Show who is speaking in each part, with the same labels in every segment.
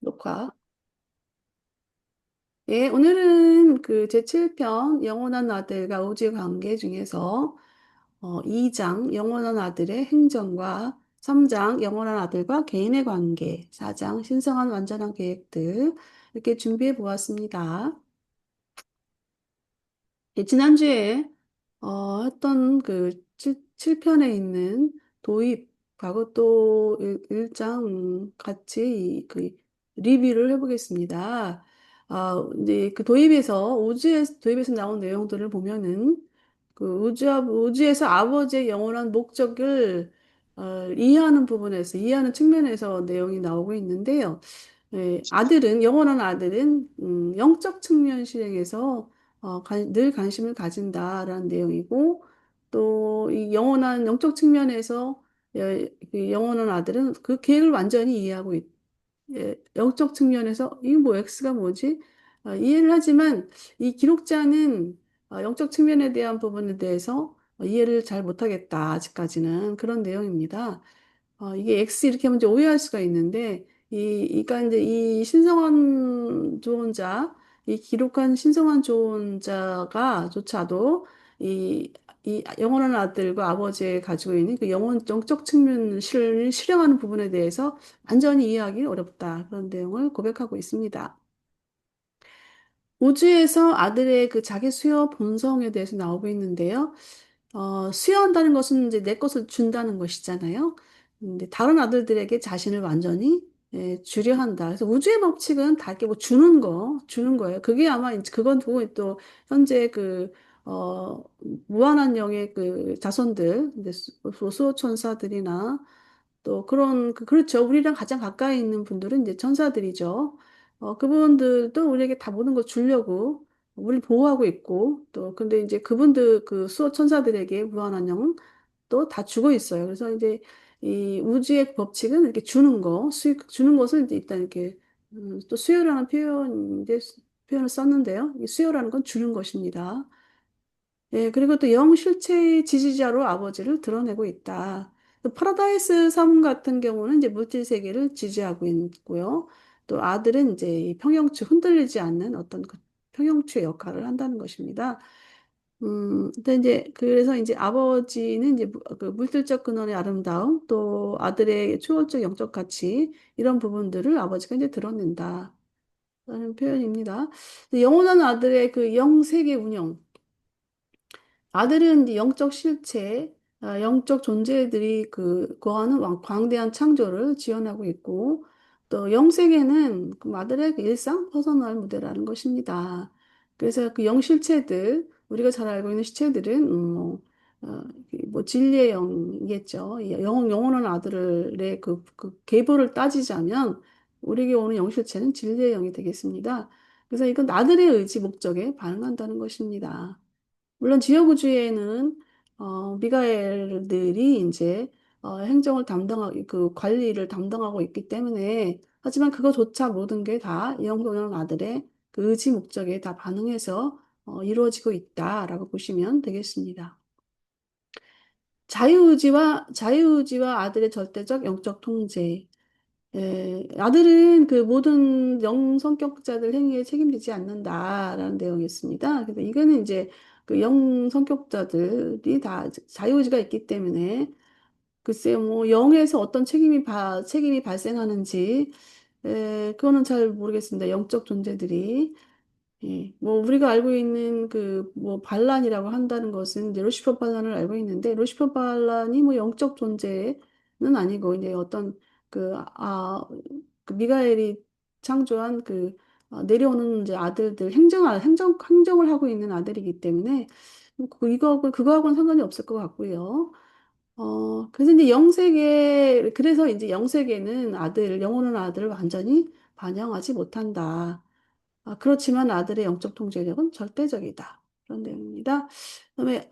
Speaker 1: 녹화. 예, 오늘은 그 제7편 영원한 아들과 우주의 관계 중에서 2장 영원한 아들의 행정과 3장 영원한 아들과 개인의 관계, 4장 신성한 완전한 계획들 이렇게 준비해 보았습니다. 예, 지난주에 했던 그 7편에 있는 도입하고 또 1장 같이 그 리뷰를 해보겠습니다. 이제 그 도입에서 나온 내용들을 보면은 그 우주에서 아버지의 영원한 목적을 이해하는 측면에서 내용이 나오고 있는데요. 예, 영원한 아들은 영적 측면 실행에서 늘 관심을 가진다라는 내용이고, 또 이 영원한 영적 측면에서 그 영원한 아들은 그 계획을 완전히 이해하고 영적 측면에서 이거 뭐 X가 뭐지? 이해를 하지만 이 기록자는 영적 측면에 대한 부분에 대해서 이해를 잘 못하겠다. 아직까지는 그런 내용입니다. 이게 X 이렇게 하면 이제 오해할 수가 있는데, 그러니까 이제 이 신성한 조언자, 이 기록한 신성한 조언자가조차도 이 영원한 아들과 아버지의 가지고 있는 그 영적 측면을 실행하는 부분에 대해서 완전히 이해하기 어렵다. 그런 내용을 고백하고 있습니다. 우주에서 아들의 그 자기 수요 본성에 대해서 나오고 있는데요. 수여한다는 것은 이제 내 것을 준다는 것이잖아요. 근데 다른 아들들에게 자신을 완전히 주려 한다. 그래서 우주의 법칙은 다 이렇게 뭐 주는 거예요. 그게 아마 이제 그건 그거 또 현재 어, 무한한 영의 그 자손들, 이제 수호천사들이나 또 그렇죠. 우리랑 가장 가까이 있는 분들은 이제 천사들이죠. 그분들도 우리에게 다 모든 걸 주려고 우리를 보호하고 있고, 또, 근데 이제 그분들, 그 수호 천사들에게 무한한 영은 또 다 주고 있어요. 그래서 이제 이 우주의 법칙은 이렇게 주는 것을 이제 일단 이렇게, 또 수요라는 표현을 썼는데요. 이 수요라는 건 주는 것입니다. 예, 그리고 또 영실체의 지지자로 아버지를 드러내고 있다. 또 파라다이스 섬 같은 경우는 이제 물질 세계를 지지하고 있고요. 또 아들은 이제 이 흔들리지 않는 어떤 그 평형추의 역할을 한다는 것입니다. 근데 그래서 이제 아버지는 이제 그 물질적 근원의 아름다움, 또 아들의 초월적 영적 가치, 이런 부분들을 아버지가 이제 드러낸다. 라는 표현입니다. 영원한 아들의 그 영세계 운영. 아들은 이제 영적 실체, 영적 존재들이 거하는 광대한 창조를 지원하고 있고, 또 영세계는 그 아들의 그 일상 퍼서널 무대라는 것입니다. 그래서 그 영실체들, 우리가 잘 알고 있는 시체들은, 어, 뭐 진리의 영이겠죠. 영원한 아들의 그 계보를 따지자면, 우리에게 오는 영실체는 진리의 영이 되겠습니다. 그래서 이건 아들의 의지, 목적에 반응한다는 것입니다. 물론 지역구주에는 미가엘들이 이제 행정을 담당하고 그 관리를 담당하고 있기 때문에 하지만 그거조차 모든 게 다 영도년 아들의 그 의지 목적에 다 반응해서 이루어지고 있다라고 보시면 되겠습니다. 자유의지와 아들의 절대적 영적 통제. 아들은 그 모든 영성격자들 행위에 책임지지 않는다라는 내용이었습니다. 그래서 이거는 이제 그 영성격자들이 다 자유의지가 있기 때문에 글쎄요, 뭐 영에서 어떤 책임이 발생하는지 그거는 잘 모르겠습니다. 영적 존재들이. 예, 뭐 우리가 알고 있는 그 뭐 반란이라고 한다는 것은 이제 루시퍼 반란을 알고 있는데 루시퍼 반란이 뭐 영적 존재는 아니고 이제 어떤 그, 아, 그 미가엘이 창조한 내려오는 이제 아들들 행정을 하고 있는 아들이기 때문에 그거하고는 상관이 없을 것 같고요. 그래서 이제 영세계는 영혼은 아들을 완전히 반영하지 못한다. 그렇지만 아들의 영적 통제력은 절대적이다. 그런 내용입니다. 그다음에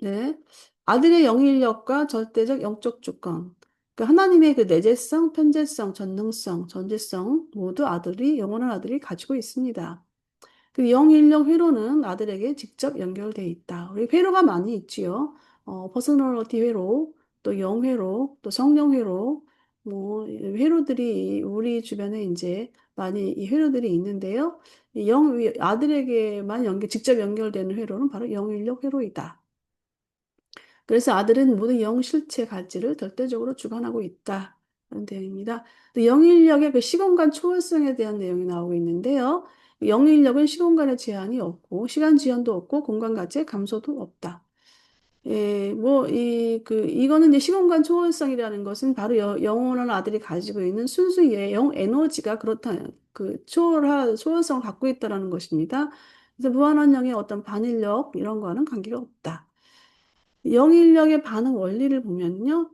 Speaker 1: 네. 아들의 영일력과 절대적 영적 주권. 하나님의 그 내재성, 편재성, 전능성, 전지성 모두 영원한 아들이 가지고 있습니다. 그 영일력 회로는 아들에게 직접 연결돼 있다. 우리 회로가 많이 있지요. 퍼스널리티 회로, 또 영회로, 또 성령 회로. 뭐 회로들이 우리 주변에 이제 많이 이 회로들이 있는데요. 아들에게만 직접 연결되는 회로는 바로 영인력 회로이다. 그래서 아들은 모든 영실체 가치를 절대적으로 주관하고 있다. 라는 내용입니다. 또 영인력의 그 시공간 초월성에 대한 내용이 나오고 있는데요. 영인력은 시공간의 제한이 없고 시간 지연도 없고 공간 가치의 감소도 없다. 예, 뭐, 이거는 이제 시공간 초월성이라는 것은 바로 영원한 아들이 가지고 있는 순수의 영 에너지가 그렇다, 초월성을 갖고 있다라는 것입니다. 그래서 무한한 영의 어떤 반인력, 이런 거는 관계가 없다. 영인력의 반응 원리를 보면요,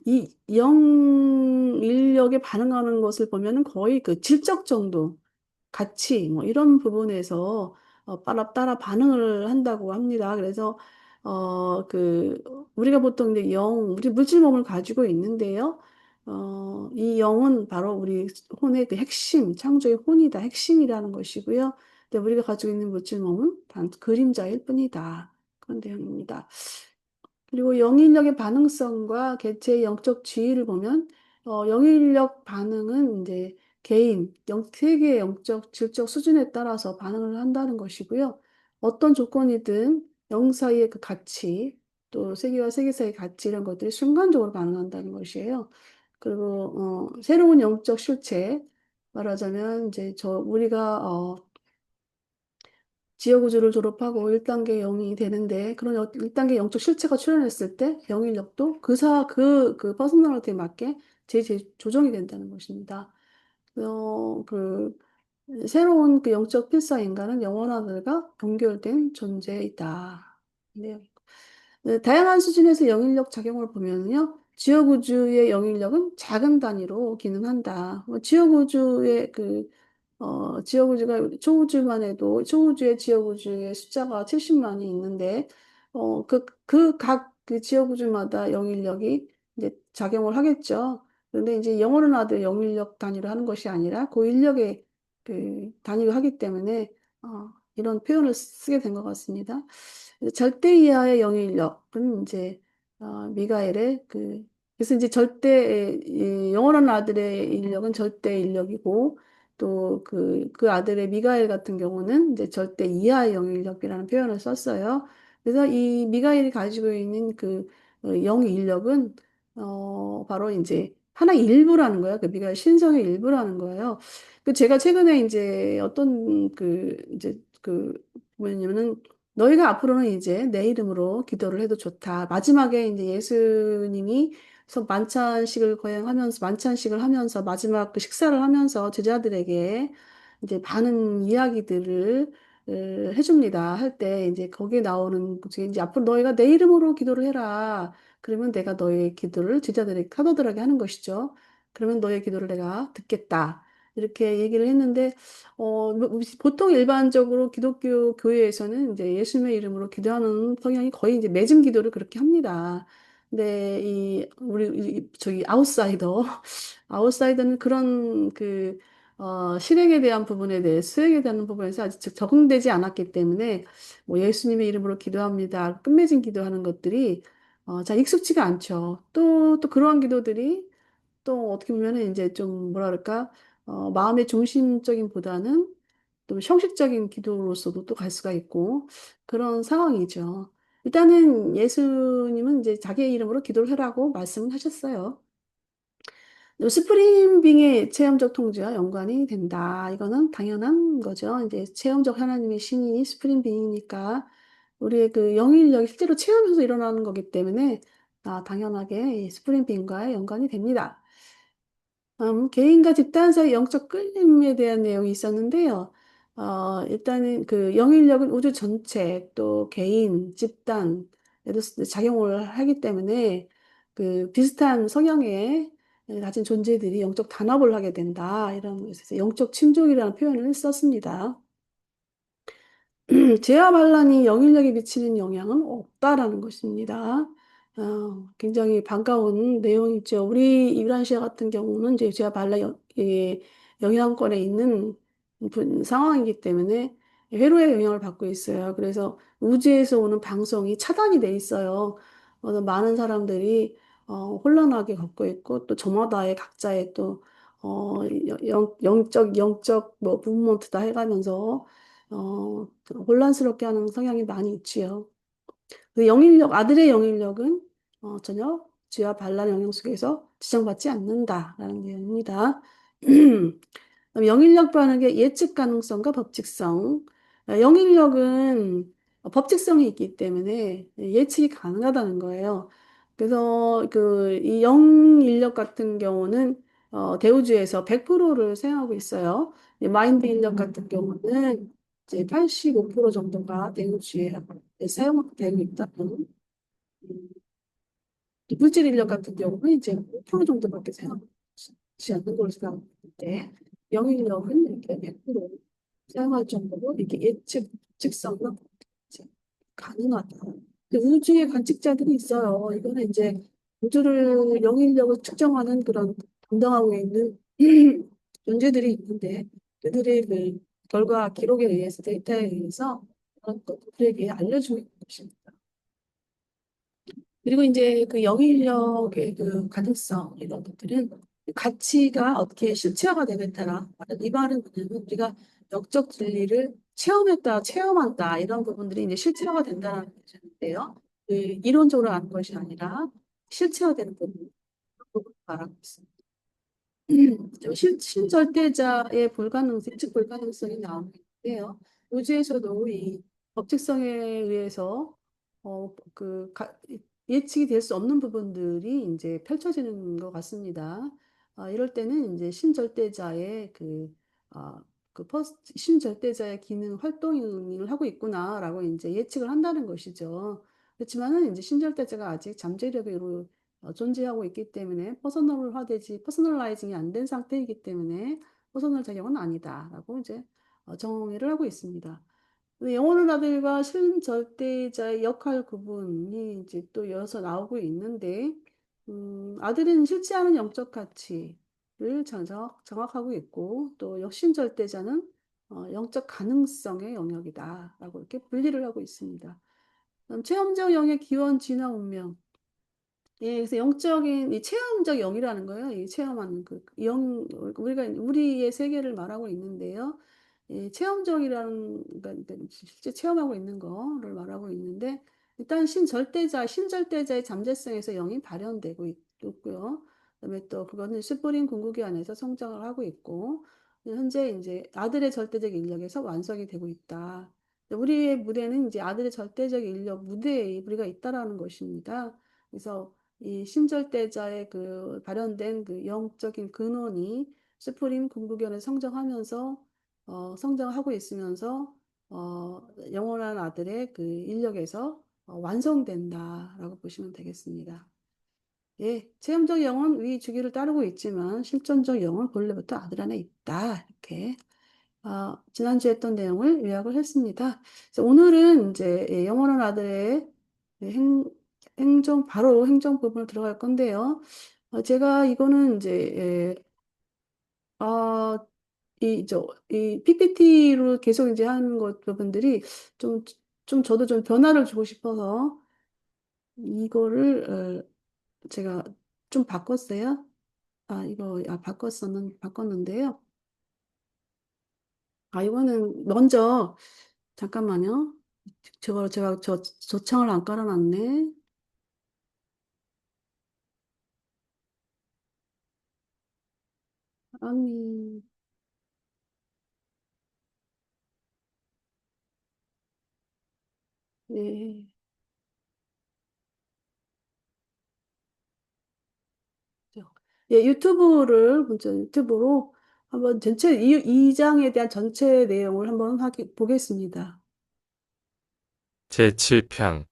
Speaker 1: 이 영인력에 반응하는 것을 보면은 거의 그 질적 정도, 가치, 뭐 이런 부분에서 따라 반응을 한다고 합니다. 그래서 우리가 보통 이제 우리 물질 몸을 가지고 있는데요. 이 영은 바로 우리 혼의 그 핵심, 창조의 혼이다, 핵심이라는 것이고요. 근데 우리가 가지고 있는 물질 몸은 단 그림자일 뿐이다. 그런 내용입니다. 그리고 영인력의 반응성과 개체의 영적 지위를 보면 영인력 반응은 이제 세계의 영적, 질적 수준에 따라서 반응을 한다는 것이고요. 어떤 조건이든 영 사이의 그 가치, 또 세계와 세계 사이의 가치 이런 것들이 순간적으로 반응한다는 것이에요. 그리고 새로운 영적 실체, 말하자면 이제 우리가 지역우주를 졸업하고 1단계 영이 되는데 그런 1단계 영적 실체가 출현했을 때 영인력도 그 퍼스널리티에 맞게 조정이 된다는 것입니다. 어, 그 새로운 그 영적 필사 인간은 영원하들과 연결된 존재이다. 네. 네, 다양한 수준에서 영인력 작용을 보면요. 지역우주의 영인력은 작은 단위로 기능한다. 지역우주의 지역우주가 초우주만 해도 초우주의 지역우주의 숫자가 70만이 있는데, 각 그 지역우주마다 영인력이 이제 작용을 하겠죠. 그런데 이제 영어로 나도 영인력 단위로 하는 것이 아니라 그 인력의 그 단위로 하기 때문에, 이런 표현을 쓰게 된 것 같습니다. 절대 이하의 영인력은 이제 미가엘의 그래서 이제 영원한 아들의 인력은 절대 인력이고 또 그 아들의 미가엘 같은 경우는 이제 절대 이하의 영인력이라는 표현을 썼어요. 그래서 이 미가엘이 가지고 있는 영인력은 바로 이제 하나의 일부라는 거예요. 그 미가엘 신성의 일부라는 거예요. 제가 최근에 이제 뭐냐면은 너희가 앞으로는 이제 내 이름으로 기도를 해도 좋다. 마지막에 이제 예수님이 만찬식을 하면서 마지막 그 식사를 하면서 제자들에게 이제 많은 이야기들을 해줍니다. 할 때 이제 거기에 나오는 이제 앞으로 너희가 내 이름으로 기도를 해라. 그러면 내가 너의 기도를 제자들에게 사도들에게 하는 것이죠. 그러면 너의 기도를 내가 듣겠다. 이렇게 얘기를 했는데 보통 일반적으로 기독교 교회에서는 이제 예수님의 이름으로 기도하는 성향이 거의 이제 매진 기도를 그렇게 합니다. 근데 저기 아웃사이더는 그런 실행에 대한 부분에 대해 수행에 대한 부분에서 아직 적응되지 않았기 때문에 뭐 예수님의 이름으로 기도합니다. 끝맺은 기도하는 것들이 잘 익숙치가 않죠. 또 그러한 기도들이 또 어떻게 보면은 이제 좀 뭐랄까 마음의 중심적인보다는 또 형식적인 기도로서도 또 갈 수가 있고 그런 상황이죠. 일단은 예수님은 이제 자기의 이름으로 기도를 하라고 말씀을 하셨어요. 스프링빙의 체험적 통제와 연관이 된다. 이거는 당연한 거죠. 이제 체험적 하나님의 신이 스프링빙이니까 우리의 그 영인력이 실제로 체험에서 일어나는 거기 때문에 당연하게 이 스프링빙과의 연관이 됩니다. 개인과 집단 사이 영적 끌림에 대한 내용이 있었는데요. 일단은 그 영인력은 우주 전체, 또 개인, 집단에도 작용을 하기 때문에 그 비슷한 성향의 가진 존재들이 영적 단합을 하게 된다. 이런 것에서 영적 친족이라는 표현을 썼습니다. 제어 반란이 영인력에 미치는 영향은 없다라는 것입니다. 굉장히 반가운 내용이죠. 우리 이브란시아 같은 경우는 이제 제어 반란 영향권에 있는 상황이기 때문에 회로의 영향을 받고 있어요. 그래서 우주에서 오는 방송이 차단이 돼 있어요. 많은 사람들이 혼란하게 갖고 있고 또 저마다의 각자의 또 영적 뭐 무브먼트다 해가면서 혼란스럽게 하는 성향이 많이 있지요. 그 영인력 아들의 영인력은 전혀 쥐와 반란 영향 속에서 지정받지 않는다라는 내용입니다. 그럼 영인력 반응의 예측 가능성과 법칙성. 영인력은 법칙성이 있기 때문에 예측이 가능하다는 거예요. 그래서 그 이 영인력 같은 경우는 대우주에서 100%를 사용하고 있어요. 마인드 인력 같은 경우는 이제 85% 정도가 대우주에 사용되고 있다는 물질 인력 같은 경우는 이제 5% 정도밖에 사용하지 않는 걸로 생각하는데 영인력은 이렇게 100% 사용할 정도로 이렇게 측성으로 이제 가능하다. 근데 우주의 관측자들이 있어요. 이거는 이제 우주를 영인력을 측정하는 그런 담당하고 있는 존재들이 있는데 그들의 그 결과 기록에 의해서 데이터에 의해서 그런 것들에게 알려주고 있는 것입니다. 그리고 이제 그 영인력의 그 가능성 이런 것들은 가치가 어떻게 실체화가 되느냐에 따라 이 말은 뭐냐면 우리가 영적 진리를 체험했다, 체험한다 이런 부분들이 이제 실체화가 된다는 뜻인데요. 그 이론적으로 아는 것이 아니라 실체화되는 부분을 말하고 있습니다. 신절대자의 불가능성, 즉 불가능성이 나오고 있는데요. 우주에서도 이 법칙성에 의해서 예측이 될 수 없는 부분들이 이제 펼쳐지는 것 같습니다. 이럴 때는 이제 신절대자의 신절대자의 기능 활동을 하고 있구나라고 이제 예측을 한다는 것이죠. 그렇지만은 이제 신절대자가 아직 잠재력으로 존재하고 있기 때문에 퍼스널라이징이 안 된 상태이기 때문에 퍼스널 작용은 아니다라고 이제 정의를 하고 있습니다. 근데 영혼의 아들과 신절대자의 역할 구분이 이제 또 이어서 나오고 있는데, 아들은 실제하는 영적 가치를 정확하고 있고, 또 역신절대자는 영적 가능성의 영역이다라고 이렇게 분리를 하고 있습니다. 그럼 체험적 영의 기원, 진화, 운명. 예, 그래서 영적인 이 체험적 영이라는 거예요. 이 체험하는 그 영, 우리가 우리의 세계를 말하고 있는데요. 이 체험적이라는 그러니까 실제 체험하고 있는 거를 말하고 있는데 일단 신절대자의 잠재성에서 영이 발현되고 있고요. 그다음에 또 그거는 스프링 궁극기 안에서 성장을 하고 있고 현재 이제 아들의 절대적 인력에서 완성이 되고 있다. 우리의 무대는 이제 아들의 절대적 인력 무대에 우리가 있다라는 것입니다. 그래서 이 신절대자의 그 발현된 그 영적인 근원이 스프림 궁극연에 성장하고 있으면서 영원한 아들의 그 인력에서 완성된다라고 보시면 되겠습니다. 예, 체험적 영은 위 주기를 따르고 있지만 실존적 영은 본래부터 아들 안에 있다. 이렇게 지난주에 했던 내용을 요약을 했습니다. 그래서 오늘은 이제 영원한 아들의 행, 바로 행정 부분으로 들어갈 건데요. 제가 이거는 이제, 이 PPT로 계속 이제 하는 것 부분들이 좀, 저도 좀 변화를 주고 싶어서 이거를, 제가 좀 바꿨어요. 바꿨는데요. 이거는 먼저, 잠깐만요. 제가 저창을 안 깔아놨네. 아니, 네. 예, 먼저 유튜브로 한번 이 장에 대한 전체 내용을 한번 보겠습니다.
Speaker 2: 제7편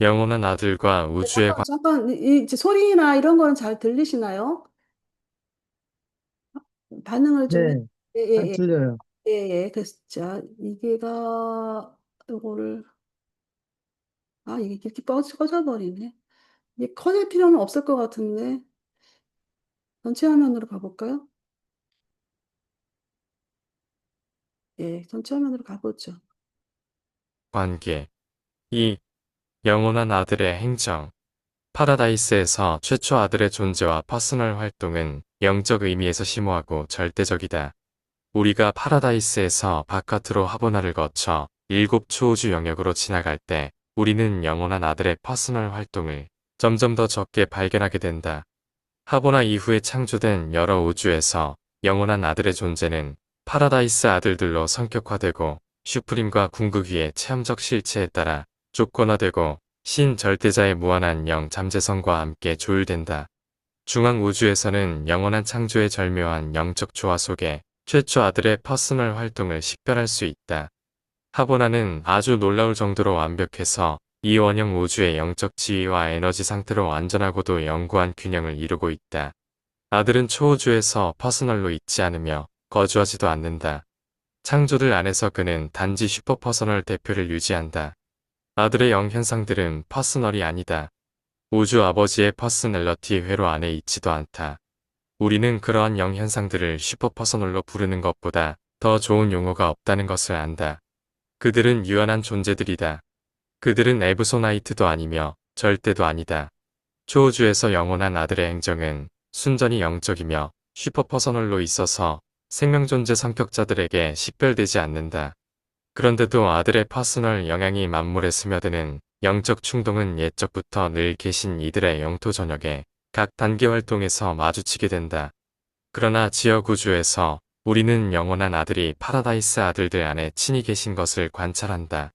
Speaker 2: 영원한 아들과 우주의
Speaker 1: 잠깐, 이제 소리나 이런 거는 잘 들리시나요? 반응을 좀
Speaker 3: 네,
Speaker 1: 예,
Speaker 3: 잘
Speaker 1: 예,
Speaker 3: 들려요.
Speaker 1: 예, 예, 그래서 자, 이거를, 이게 이렇게 꺼져버리네. 이게 커질 필요는 없을 것 같은데, 전체 화면으로 가볼까요? 예, 전체 화면으로 가보죠.
Speaker 2: 관계, 이 영원한 아들의 행정, 파라다이스에서 최초 아들의 존재와 퍼스널 활동은 영적 의미에서 심오하고 절대적이다. 우리가 파라다이스에서 바깥으로 하보나를 거쳐 일곱 초우주 영역으로 지나갈 때 우리는 영원한 아들의 퍼스널 활동을 점점 더 적게 발견하게 된다. 하보나 이후에 창조된 여러 우주에서 영원한 아들의 존재는 파라다이스 아들들로 성격화되고 슈프림과 궁극위의 체험적 실체에 따라 조건화되고 신절대자의 무한한 영 잠재성과 함께 조율된다. 중앙 우주에서는 영원한 창조의 절묘한 영적 조화 속에 최초 아들의 퍼스널 활동을 식별할 수 있다. 하보나는 아주 놀라울 정도로 완벽해서 이 원형 우주의 영적 지위와 에너지 상태로 완전하고도 영구한 균형을 이루고 있다. 아들은 초우주에서 퍼스널로 있지 않으며 거주하지도 않는다. 창조들 안에서 그는 단지 슈퍼퍼서널 대표를 유지한다. 아들의 영현상들은 퍼스널이 아니다. 우주 아버지의 퍼스널러티 회로 안에 있지도 않다. 우리는 그러한 영현상들을 슈퍼퍼서널로 부르는 것보다 더 좋은 용어가 없다는 것을 안다. 그들은 유한한 존재들이다. 그들은 에브소나이트도 아니며 절대도 아니다. 초우주에서 영원한 아들의 행정은 순전히 영적이며 슈퍼퍼서널로 있어서 생명존재 성격자들에게 식별되지 않는다. 그런데도 아들의 퍼스널 영향이 만물에 스며드는 영적 충동은 옛적부터 늘 계신 이들의 영토 전역에 각 단계 활동에서 마주치게 된다. 그러나 지역 우주에서 우리는 영원한 아들이 파라다이스 아들들 안에 친히 계신 것을 관찰한다.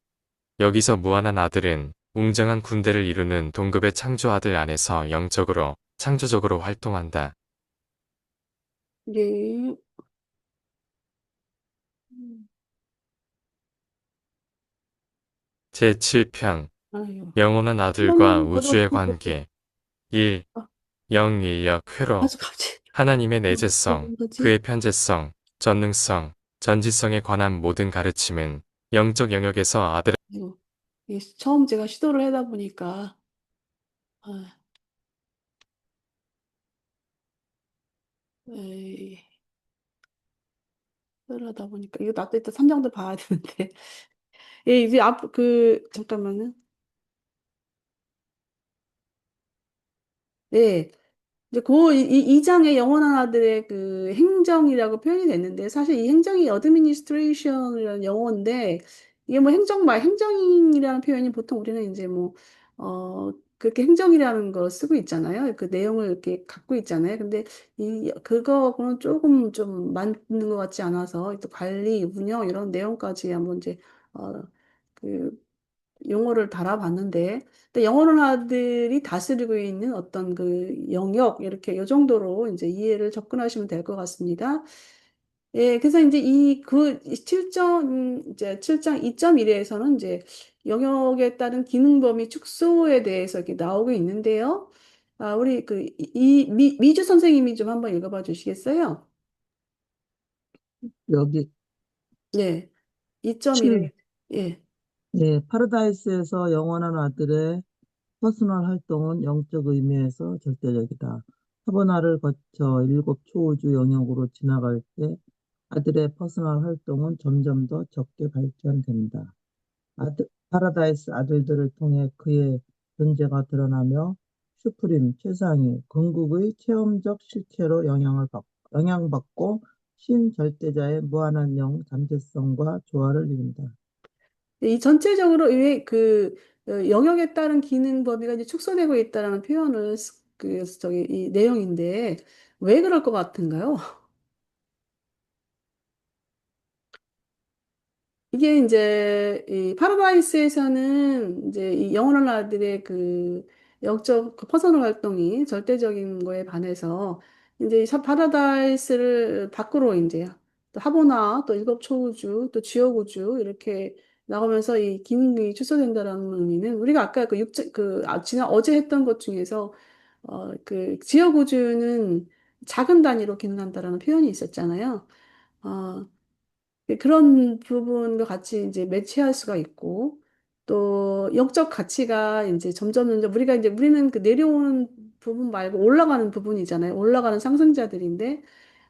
Speaker 2: 여기서 무한한 아들은 웅장한 군대를 이루는 동급의 창조 아들 안에서 영적으로, 창조적으로 활동한다.
Speaker 1: 네. 음,
Speaker 2: 제7편
Speaker 1: 아유.
Speaker 2: 영원한 아들과
Speaker 1: 그러면
Speaker 2: 우주의
Speaker 1: 그렇고,
Speaker 2: 관계 1.
Speaker 1: 아,
Speaker 2: 영인력 회로
Speaker 1: 아주 갑자기,
Speaker 2: 하나님의
Speaker 1: 뭐
Speaker 2: 내재성,
Speaker 1: 는 거지?
Speaker 2: 그의 편재성, 전능성, 전지성에 관한 모든 가르침은 영적 영역에서 아들의
Speaker 1: 이거, 이게 처음 제가 시도를 하다 보니까, 아, 에이, 시도를 하다 보니까, 이거 나도 일단 3장도 봐야 되는데. 예, 이제 잠깐만요. 네. 이제 이 장의 영원한 아들의 그 행정이라고 표현이 됐는데, 사실 이 행정이 어드미니스트레이션이라는 영어인데, 이게 뭐 행정이라는 표현이 보통 우리는 이제 뭐, 그렇게 행정이라는 걸 쓰고 있잖아요. 그 내용을 이렇게 갖고 있잖아요. 근데 그거는 조금 좀 맞는 것 같지 않아서, 또 관리, 운영 이런 내용까지 한번 이제, 어, 그 용어를 달아봤는데, 근데 영어론화들이 다스리고 있는 어떤 그 영역, 이렇게 요 정도로 이제 이해를 접근하시면 될 것 같습니다. 예, 그래서 이제 이제 7장 2.1에서는 이제 영역에 따른 기능 범위 축소에 대해서 이렇게 나오고 있는데요. 우리 미주 선생님이 좀 한번 읽어봐 주시겠어요?
Speaker 3: 여기
Speaker 1: 네,
Speaker 3: 7,
Speaker 1: 2.1에, 예.
Speaker 3: 예, 파라다이스에서 영원한 아들의 퍼스널 활동은 영적 의미에서 절대적이다. 하버나를 거쳐 일곱 초우주 영역으로 지나갈 때 아들의 퍼스널 활동은 점점 더 적게 발견된다. 파라다이스 아들들을 통해 그의 존재가 드러나며 슈프림, 최상위, 궁극의 체험적 실체로 영향받고 신절대자의 무한한 영 잠재성과 조화를 이룬다.
Speaker 1: 이 전체적으로 영역에 따른 기능 범위가 이제 축소되고 있다라는 표현을 이 내용인데 왜 그럴 것 같은가요? 이게 이제 이 파라다이스에서는 이제 이 영원한 아들의 그 영적 그 퍼스널 활동이 절대적인 거에 반해서 이제 이 파라다이스를 밖으로 이제 또 하보나 또 일곱 초우주 또 지옥우주 이렇게 나오면서 이 기능이 축소된다라는 의미는 우리가 아까 지난 어제 했던 것 중에서 그 지옥우주는 작은 단위로 기능한다라는 표현이 있었잖아요. 어, 그런 부분과 같이 이제 매치할 수가 있고, 또 영적 가치가 이제 점점 우리는 그 내려오는 부분 말고 올라가는 부분이잖아요. 올라가는 상승자들인데,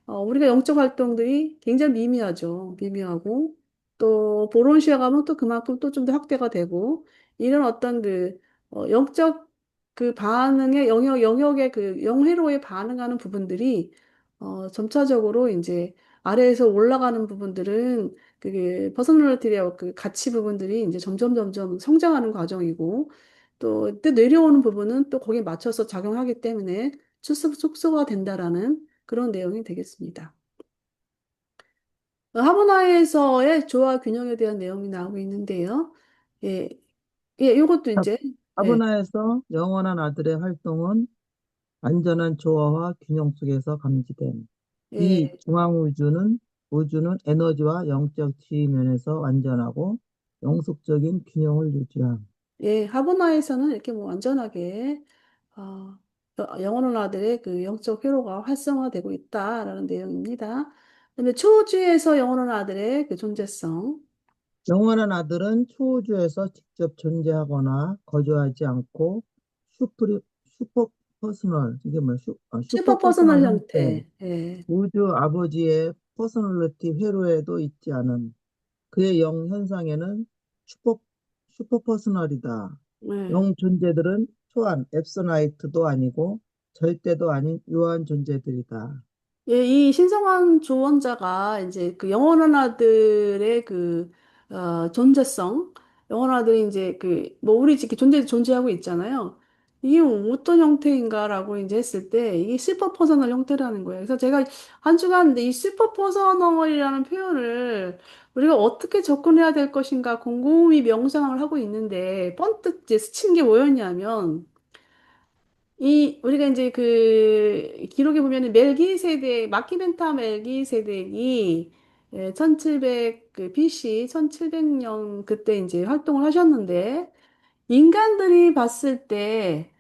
Speaker 1: 우리가 영적 활동들이 굉장히 미미하죠. 미미하고, 또 보론시아 가면 또 그만큼 또 좀 더 확대가 되고, 이런 어떤 영적 그 반응의 영역의 그 영회로에 반응하는 부분들이 점차적으로 이제 아래에서 올라가는 부분들은 그 퍼스널리티하고 그 가치 부분들이 이제 점점 점점 성장하는 과정이고 또 내려오는 부분은 또 거기에 맞춰서 작용하기 때문에 축소가 된다라는 그런 내용이 되겠습니다. 하버나에서의 조화 균형에 대한 내용이 나오고 있는데요. 예, 예, 이것도 이제 예,
Speaker 3: 하버나에서 영원한 아들의 활동은 안전한 조화와 균형 속에서 감지됨. 이
Speaker 1: 예,
Speaker 3: 우주는 에너지와 영적 지위 면에서 완전하고 영속적인 균형을 유지함.
Speaker 1: 예, 하버나에서는 이렇게 뭐 완전하게 어, 영원한 아들의 그 영적 회로가 활성화되고 있다라는 내용입니다. 그다음에 초우주에서 영원한 아들의 그 존재성,
Speaker 3: 영원한 아들은 초우주에서 직접 존재하거나 거주하지 않고 슈프리, 슈퍼 퍼스널, 이게 뭐야? 슈퍼
Speaker 1: 슈퍼퍼스널
Speaker 3: 퍼스널 형태,
Speaker 1: 형태, 예,
Speaker 3: 우주 아버지의 퍼스널리티 회로에도 있지 않은 그의 영 현상에는 슈퍼, 슈퍼 퍼스널이다.
Speaker 1: 예.
Speaker 3: 영 존재들은 초한, 앱서나이트도 아니고 절대도 아닌 유한 존재들이다.
Speaker 1: 예, 이 신성한 조언자가 이제 그 영원한 아들의 그 존재성, 영원한 아들이 이제 그 뭐 우리 이렇게 존재하고 있잖아요. 이게 어떤 형태인가라고 이제 했을 때 이게 슈퍼 퍼서널 형태라는 거예요. 그래서 제가 한 주간 이 슈퍼 퍼서널이라는 표현을 우리가 어떻게 접근해야 될 것인가 곰곰이 명상을 하고 있는데 번뜩 이제 스친 게 뭐였냐면 이 우리가 이제 그 기록에 보면은 마키멘타 멜기세덱이 1700 그 BC 1700년 그때 이제 활동을 하셨는데 인간들이 봤을 때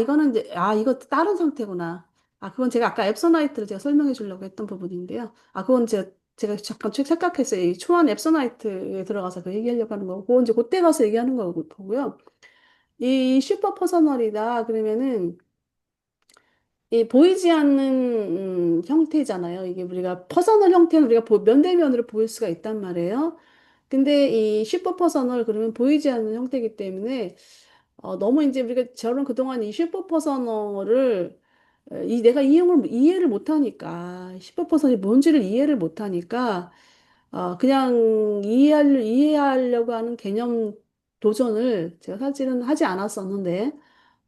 Speaker 1: 이거는 이제 이거 다른 상태구나. 그건 제가 아까 앱소나이트를 제가 설명해 주려고 했던 부분인데요. 그건 제가 잠깐 착각했어요. 이 초안 앱소나이트에 들어가서 그 얘기하려고 하는 거고, 그건 이제 그때 가서 얘기하는 거고요. 이 슈퍼 퍼서널이다 그러면은 이 보이지 않는 형태잖아요. 이게 우리가 퍼서널 형태는 우리가 면대면으로 보일 수가 있단 말이에요. 근데 이 슈퍼 퍼서널 그러면 보이지 않는 형태이기 때문에 너무 이제 우리가 저는 그동안 이 슈퍼 퍼서널을 내가 이해를 못하니까 슈퍼 퍼서널이 뭔지를 이해를 못하니까 그냥 이해하려고 하는 개념 도전을 제가 사실은 하지 않았었는데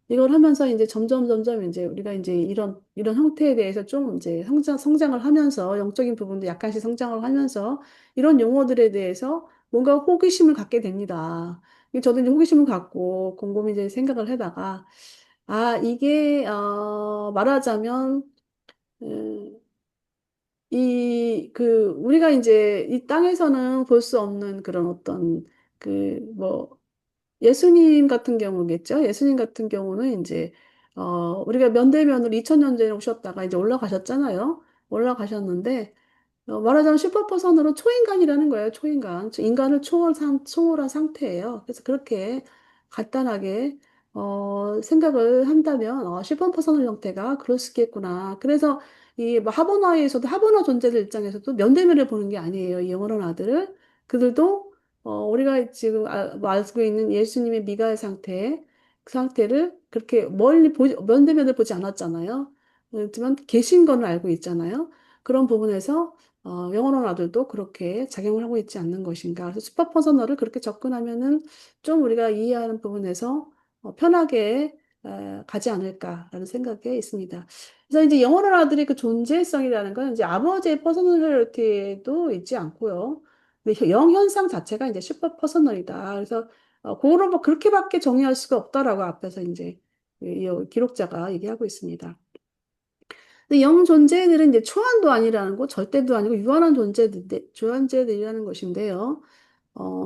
Speaker 1: 이걸 하면서 이제 점점 이제 우리가 이제 이런 형태에 대해서 좀 이제 성장을 하면서 영적인 부분도 약간씩 성장을 하면서 이런 용어들에 대해서 뭔가 호기심을 갖게 됩니다. 저도 이제 호기심을 갖고 곰곰이 이제 생각을 하다가 이게 말하자면 음, 우리가 이제 이 땅에서는 볼 수 없는 그런 어떤 뭐 예수님 같은 경우겠죠. 예수님 같은 경우는 이제 우리가 면대면으로 2000년 전에 오셨다가 이제 올라가셨잖아요. 올라가셨는데 말하자면 슈퍼퍼선으로 초인간이라는 거예요. 초인간. 인간을 초월한 상태예요. 그래서 그렇게 간단하게 생각을 한다면 슈퍼퍼선의 형태가 그럴 수 있겠구나. 그래서 이뭐 하버나에서도 하버나 존재들 입장에서도 면대면을 보는 게 아니에요. 이 영원한 아들을. 그들도 우리가 지금 뭐 알고 있는 예수님의 미가의 상태, 그 상태를 그렇게 면대면을 보지 않았잖아요. 그렇지만 계신 거는 알고 있잖아요. 그런 부분에서 영어로 아들도 그렇게 작용을 하고 있지 않는 것인가. 그래서 슈퍼 퍼서널을 그렇게 접근하면은 좀 우리가 이해하는 부분에서 편하게 가지 않을까라는 생각이 있습니다. 그래서 이제 영어로 아들의 그 존재성이라는 건 이제 아버지의 퍼서널리티도 있지 않고요. 근데 영 현상 자체가 이제 슈퍼 퍼서널이다. 그래서 그거를 뭐 그렇게밖에 정의할 수가 없다라고 앞에서 이제 이 기록자가 얘기하고 있습니다. 근데 영 존재들은 이제 초한도 아니라는 거, 절대도 아니고 존재들이라는 것인데요.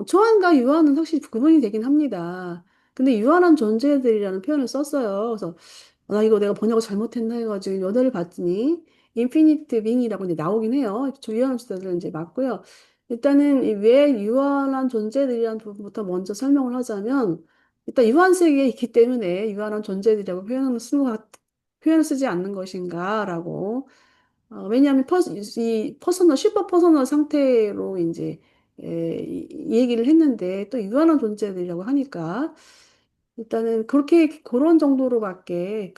Speaker 1: 초한과 유한은 확실히 구분이 되긴 합니다. 근데 유한한 존재들이라는 표현을 썼어요. 그래서 나 이거 내가 번역을 잘못했나 해가지고 연어를 봤더니 인피니트 빙이라고 이제 나오긴 해요. 유한한 존재들은 이제 맞고요. 일단은 이왜 유한한 존재들이라는 부분부터 먼저 설명을 하자면 일단 유한 세계에 있기 때문에 유한한 존재들이라고 표현을 쓰지 않는 것인가라고. 왜냐하면 슈퍼 퍼서널 상태로 이제 이 얘기를 했는데 또 유한한 존재들이라고 하니까 일단은 그렇게 그런 정도로밖에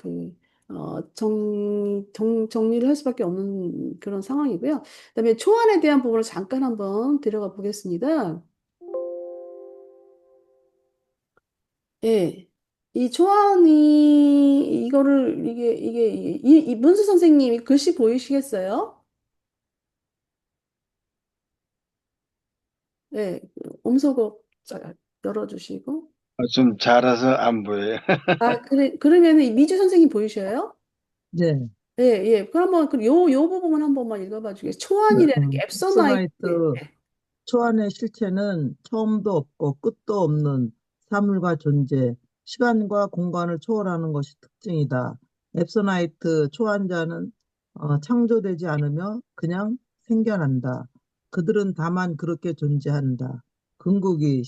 Speaker 1: 정리를 할 수밖에 없는 그런 상황이고요. 그다음에 초안에 대한 부분을 잠깐 한번 들어가 보겠습니다. 예. 이 초안이 이거를 이 문수 선생님이 글씨 보이시겠어요? 예. 음소거 열어주시고.
Speaker 4: 좀 자라서 안 보여요.
Speaker 1: 아, 그러면은 이 미주 선생님 보이셔요?
Speaker 3: 네.
Speaker 1: 예, 예. 그럼 한번 요 부분만 한 번만 읽어봐 주겠어요? 초안이라는 게 앱서나이트.
Speaker 3: 앱소나이트 초안의 실체는 처음도 없고 끝도 없는 사물과 존재, 시간과 공간을 초월하는 것이 특징이다. 앱소나이트 초안자는 창조되지 않으며 그냥 생겨난다. 그들은 다만 그렇게 존재한다. 궁극이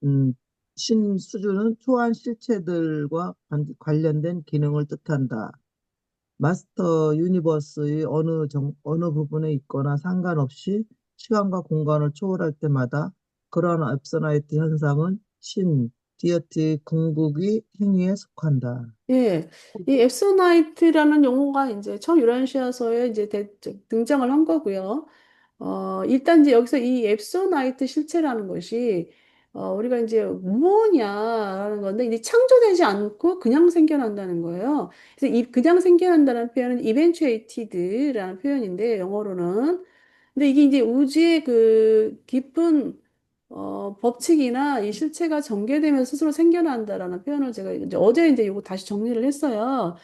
Speaker 3: 음, 신 수준은 초안 실체들과 관련된 기능을 뜻한다. 마스터 유니버스의 어느 부분에 있거나 상관없이 시간과 공간을 초월할 때마다 그러한 앱서나이트 현상은 디어트의 궁극의 행위에 속한다.
Speaker 1: 예. 이 앱소나이트라는 용어가 이제 처음 유라시아서에 이제 등장을 한 거고요. 일단 이제 여기서 이 앱소나이트 실체라는 것이 우리가 이제 뭐냐라는 건데 이제 창조되지 않고 그냥 생겨난다는 거예요. 그래서 이 그냥 생겨난다는 표현은 eventuated라는 표현인데 영어로는 근데 이게 이제 우주의 그 깊은 법칙이나 이 실체가 전개되면서 스스로 생겨난다라는 표현을 제가 이제 어제 이제 이거 다시 정리를 했어요.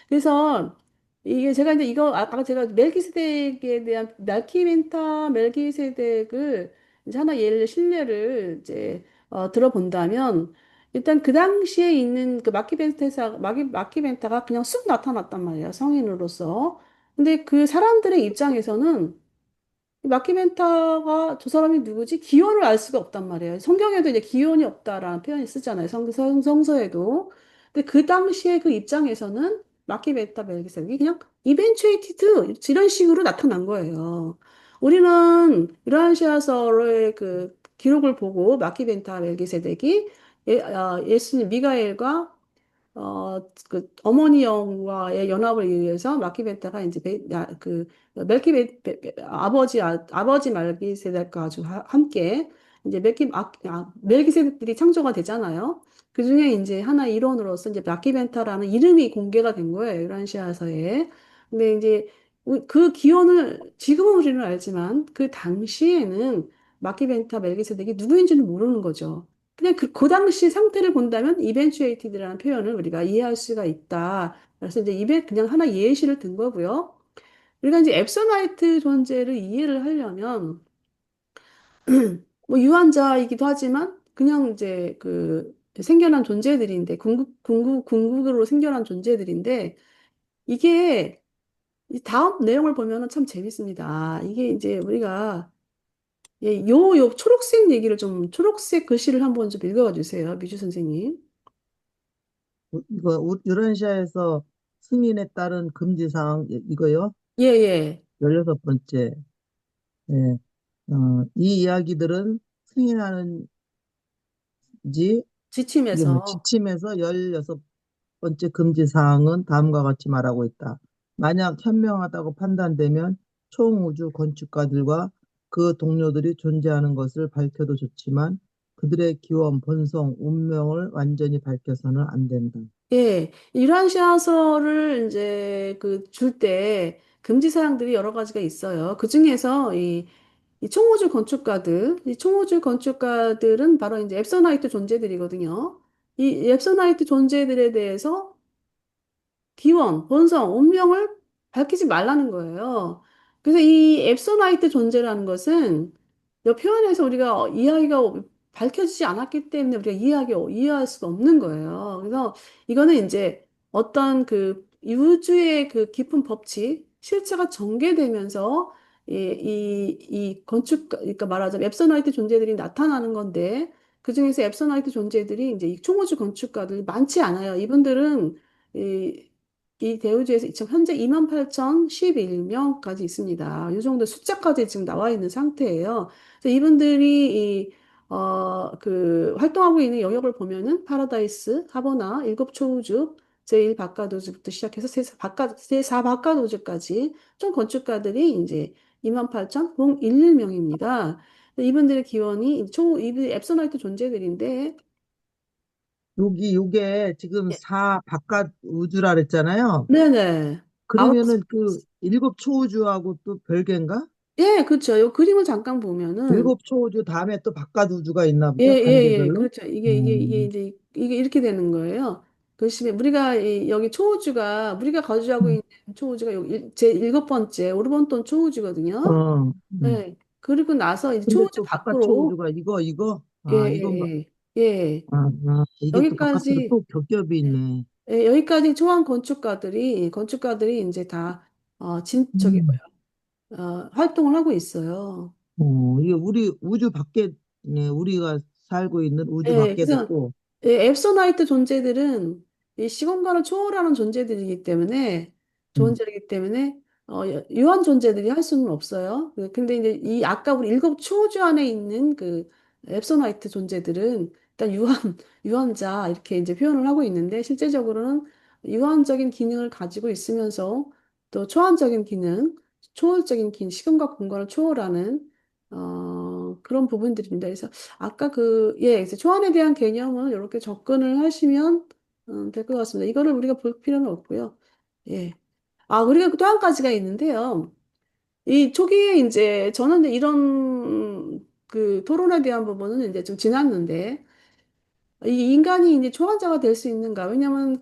Speaker 1: 그래서 이게 제가 이제 이거 아까 제가 멜기세덱에 대한 멜기세덱을 이제 하나 예를 신뢰를 이제 들어본다면 일단 그 당시에 있는 그 마키벤타가 그냥 쑥 나타났단 말이에요. 성인으로서. 근데 그 사람들의 입장에서는 이 마키멘타가 저 사람이 누구지? 기원을 알 수가 없단 말이에요. 성경에도 이제 기원이 없다라는 표현이 쓰잖아요. 성서에도. 근데 그 당시에 그 입장에서는 마키멘타 멜기세덱이 그냥 이벤츄에이티드 이런 식으로 나타난 거예요. 우리는 유라시아서의 그 기록을 보고 마키벤타 멜기세덱이 예수님 미가엘과 그 어머니 영과의 연합을 위해서 마키벤타가 이제 아버지 말기세덱과 아주 함께 이제 멜기세덱들이 창조가 되잖아요. 그 중에 이제 하나 일원으로서 이제 마키벤타라는 이름이 공개가 된 거예요. 유란시아서에. 근데 이제 그 기원을 지금은 우리는 알지만 그 당시에는 마키벤타 멜기세덱이 누구인지는 모르는 거죠. 그냥 그 당시 상태를 본다면 eventuated라는 표현을 우리가 이해할 수가 있다. 그래서 이제 그냥 하나 예시를 든 거고요. 우리가 이제 앱서나이트 존재를 이해를 하려면 뭐 유한자이기도 하지만 그냥 이제 그 생겨난 존재들인데 궁극으로 생겨난 존재들인데 이게 이 다음 내용을 보면은 참 재밌습니다. 이게 이제 우리가 요 초록색 얘기를 좀 초록색 글씨를 한번 좀 읽어봐 주세요. 미주 선생님.
Speaker 3: 이거 유런시아에서 승인에 따른 금지사항 이거요.
Speaker 1: 예, 예.
Speaker 3: 16번째. 예. 이 이야기들은 승인하는 이게 뭐
Speaker 1: 지침에서.
Speaker 3: 지침에서 16번째 금지 사항은 다음과 같이 말하고 있다. 만약 현명하다고 판단되면 총우주 건축가들과 그 동료들이 존재하는 것을 밝혀도 좋지만 그들의 기원, 본성, 운명을 완전히 밝혀서는 안 된다.
Speaker 1: 예, 이란시아서를 이제 줄 때 금지 사항들이 여러 가지가 있어요. 그 중에서 이 총우주 건축가들은 바로 이제 앱서나이트 존재들이거든요. 이 앱서나이트 존재들에 대해서 기원, 본성, 운명을 밝히지 말라는 거예요. 그래서 이 앱소나이트 존재라는 것은 이 표현에서 우리가 이야기가 밝혀지지 않았기 때문에 우리가 이해할 수가 없는 거예요. 그래서 이거는 이제 어떤 그 우주의 그 깊은 법칙, 실체가 전개되면서 이 그러니까 말하자면 앱소나이트 존재들이 나타나는 건데 그 중에서 앱소나이트 존재들이 이제 이 총우주 건축가들 많지 않아요. 이분들은 이 대우주에서 지금 현재 28,011명까지 있습니다. 이 정도 숫자까지 지금 나와 있는 상태예요. 그래서 이분들이 활동하고 있는 영역을 보면은 파라다이스, 하버나, 일곱 초우주, 제1 바카도주부터 시작해서 제4 바카도주까지 총 건축가들이 이제 28,011명입니다. 이분들의 기원이 이분이 앱소나이트 존재들인데,
Speaker 3: 요게 지금
Speaker 1: 예,
Speaker 3: 사 바깥 우주라 그랬잖아요.
Speaker 1: 네네. 아웃
Speaker 3: 그러면은 그 일곱 초우주하고 또 별개인가?
Speaker 1: 예, 그렇죠. 이 그림을 잠깐 보면은,
Speaker 3: 일곱 초우주 다음에 또 바깥 우주가 있나
Speaker 1: 예,
Speaker 3: 보다,
Speaker 1: 예, 예,
Speaker 3: 단계별로.
Speaker 1: 그렇죠. 이게
Speaker 3: 음,
Speaker 1: 이제, 이게 이렇게 되는 거예요. 그시면 우리가 여기 초우주가, 우리가 거주하고
Speaker 3: 음,
Speaker 1: 있는 초우주가 여기 제 일곱 번째 오르본돈 초우주거든요.
Speaker 3: 어,
Speaker 1: 네. 그리고 나서 이제
Speaker 3: 근데
Speaker 1: 초우주
Speaker 3: 또 바깥
Speaker 1: 밖으로,
Speaker 3: 초우주가 이거,
Speaker 1: 예,
Speaker 3: 아, 이건,
Speaker 1: 예, 예, 예.
Speaker 3: 이게 또 바깥으로
Speaker 1: 여기까지,
Speaker 3: 또 겹겹이 있네.
Speaker 1: 예, 여기까지 초안 건축가들이 이제 다, 저기,
Speaker 3: 음.
Speaker 1: 활동을 하고 있어요.
Speaker 3: 이게 우리 우주 밖에, 네, 우리가 살고 있는 우주
Speaker 1: 예,
Speaker 3: 밖에도
Speaker 1: 그래서
Speaker 3: 또,
Speaker 1: 앱소나이트 존재들은 이 시공간을 초월하는
Speaker 3: 음,
Speaker 1: 존재이기 때문에 유한 존재들이 할 수는 없어요. 근데 이제 이 아까 우리 일곱 초우주 안에 있는 그 앱소나이트 존재들은 일단 유한자 이렇게 이제 표현을 하고 있는데 실제적으로는 유한적인 기능을 가지고 있으면서 또 초안적인 기능, 초월적인 기능, 시간과 공간을 초월하는 그런 부분들입니다. 그래서 아까 그래서 초안에 대한 개념은 이렇게 접근을 하시면 될 것 같습니다. 이거를 우리가 볼 필요는 없고요. 예. 그리고 또 한 가지가 있는데요. 이 초기에 이제 저는 이제 이런 그 토론에 대한 부분은 이제 좀 지났는데, 이 인간이 이제 초환자가 될 수 있는가? 왜냐면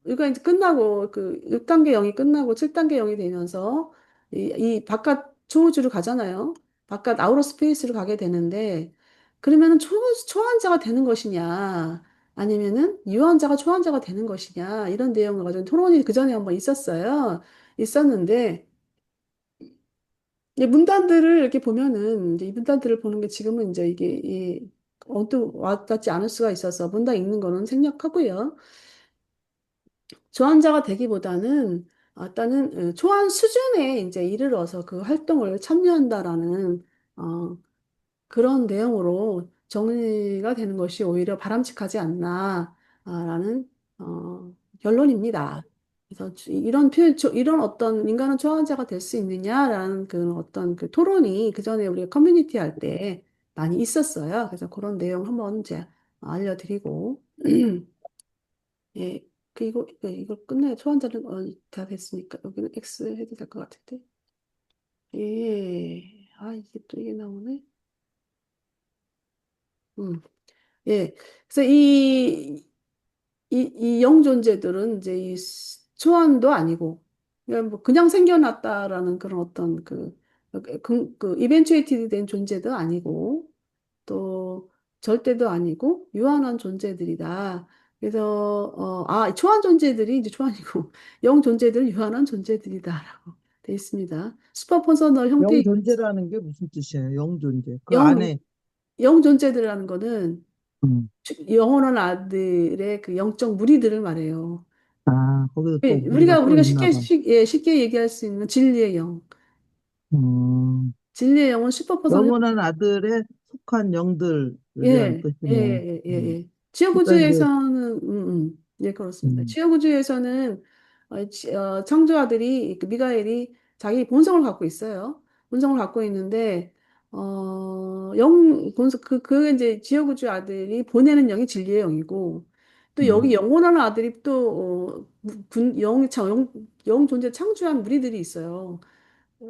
Speaker 1: 이거 이제 끝나고 6단계 0이 끝나고 7단계 0이 되면서 이 바깥 초우주로 가잖아요. 바깥 아우터 스페이스로 가게 되는데 그러면은 초환자가 되는 것이냐? 아니면은 유환자가 초환자가 되는 것이냐? 이런 내용을 가지고 토론이 그 전에 한번 있었는데 이 문단들을 이렇게 보면은 이제 이 문단들을 보는 게 지금은 이제 이게 언뜻 와닿지 않을 수가 있어서 문단 읽는 거는 생략하고요. 조안자가 되기보다는 일단은 초안 수준에 이제 이르러서 그 활동을 참여한다라는 어, 그런 내용으로 정리가 되는 것이 오히려 바람직하지 않나라는 결론입니다. 그래서 이런 어떤 인간은 초원자가 될 수 있느냐라는 그 어떤 그 토론이 그 전에 우리가 커뮤니티 할 때 많이 있었어요. 그래서 그런 내용 한번 이제 알려드리고 예 그리고 이거 끝내요. 초원자는 다 됐으니까 여기는 X 해도 될 것 같은데 이게 또 이게 나오네. 음. 예. 그래서 이 영존재들은 이제 초안도 아니고, 그냥 뭐 그냥 생겨났다라는 그런 어떤 이벤츄에이티드 된 존재도 아니고, 또 절대도 아니고, 유한한 존재들이다. 그래서, 초안 존재들이 이제 초안이고, 영 존재들은 유한한 존재들이다라고 돼 있습니다. 슈퍼 퍼서널 형태의
Speaker 3: 영존재라는 게 무슨 뜻이에요? 영존재. 그
Speaker 1: 영,
Speaker 3: 안에,
Speaker 1: 영 존재들이라는 거는
Speaker 3: 음,
Speaker 1: 영원한 아들의 그 영적 무리들을 말해요.
Speaker 3: 거기서 또
Speaker 1: 예,
Speaker 3: 무리가 또
Speaker 1: 우리가
Speaker 3: 있나 봐.
Speaker 1: 쉽게 얘기할 수 있는 진리의 영.
Speaker 3: 음,
Speaker 1: 진리의 영은 슈퍼퍼선을,
Speaker 3: 영원한 아들에 속한 영들에 대한 뜻이네.
Speaker 1: 예.
Speaker 3: 그러니까 이제,
Speaker 1: 예, 그렇습니다.
Speaker 3: 음,
Speaker 1: 지구주에서는, 창조아들이, 미가엘이 자기 본성을 갖고 있어요. 본성을 갖고 있는데, 그게 이제 지구주 아들이 보내는 영이 진리의 영이고, 또 여기
Speaker 3: 음,
Speaker 1: 영원한 아들이 또, 영 존재 창조한 무리들이 있어요.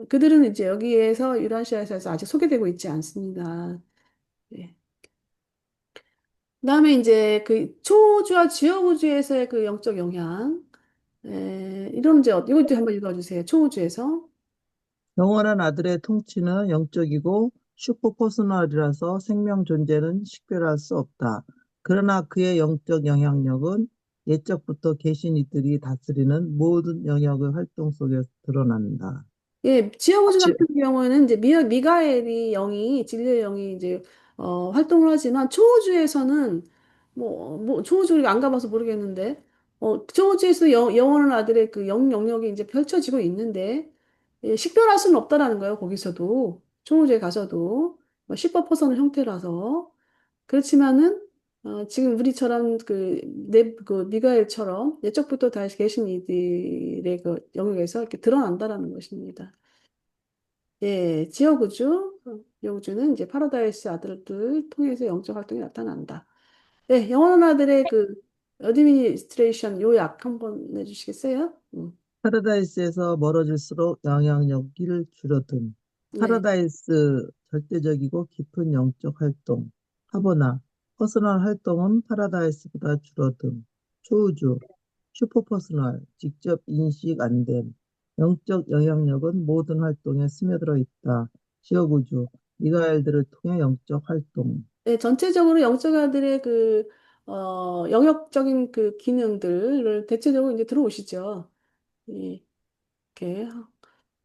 Speaker 1: 그들은 이제 여기에서 유라시아에서 아직 소개되고 있지 않습니다. 네. 그다음에 이제 그 초우주와 지역우주에서의 그 영적 영향, 이런 이것도 한번 읽어주세요. 초우주에서.
Speaker 3: 영원한 아들의 통치는 영적이고 슈퍼퍼스널이라서 생명 존재는 식별할 수 없다. 그러나 그의 영적 영향력은 옛적부터 계신 이들이 다스리는 모든 영역의 활동 속에서 드러난다.
Speaker 1: 예, 지역우주
Speaker 3: 지-
Speaker 1: 같은 경우에는 이제 미가엘이 영이 진리의 영이 이제 활동을 하지만 초우주에서는 초우주 우리가 안 가봐서 모르겠는데 초우주에서 영원한 아들의 그 영역이 이제 펼쳐지고 있는데, 예, 식별할 수는 없다라는 거예요, 거기서도. 초우주에 가서도. 10% 형태라서. 그렇지만은, 지금 우리처럼 그 미가엘처럼 예적부터 다 계신 이들의 그 영역에서 이렇게 드러난다라는 것입니다. 예, 지역우주, 여우주는 이제 파라다이스 아들들 통해서 영적 활동이 나타난다. 네, 영원한 아들의 그 어드미니스트레이션 요약 한번 내주시겠어요?
Speaker 3: 파라다이스에서 멀어질수록 영향력이 줄어듦.
Speaker 1: 네.
Speaker 3: 파라다이스 절대적이고 깊은 영적 활동. 하버나 퍼스널 활동은 파라다이스보다 줄어듦. 초우주 슈퍼퍼스널 직접 인식 안 됨. 영적 영향력은 모든 활동에 스며들어 있다. 지역우주 미가엘들을 통해 영적 활동.
Speaker 1: 네, 전체적으로 영적 아들의 영역적인 그 기능들을 대체적으로 이제 들어오시죠. 예, 이렇게.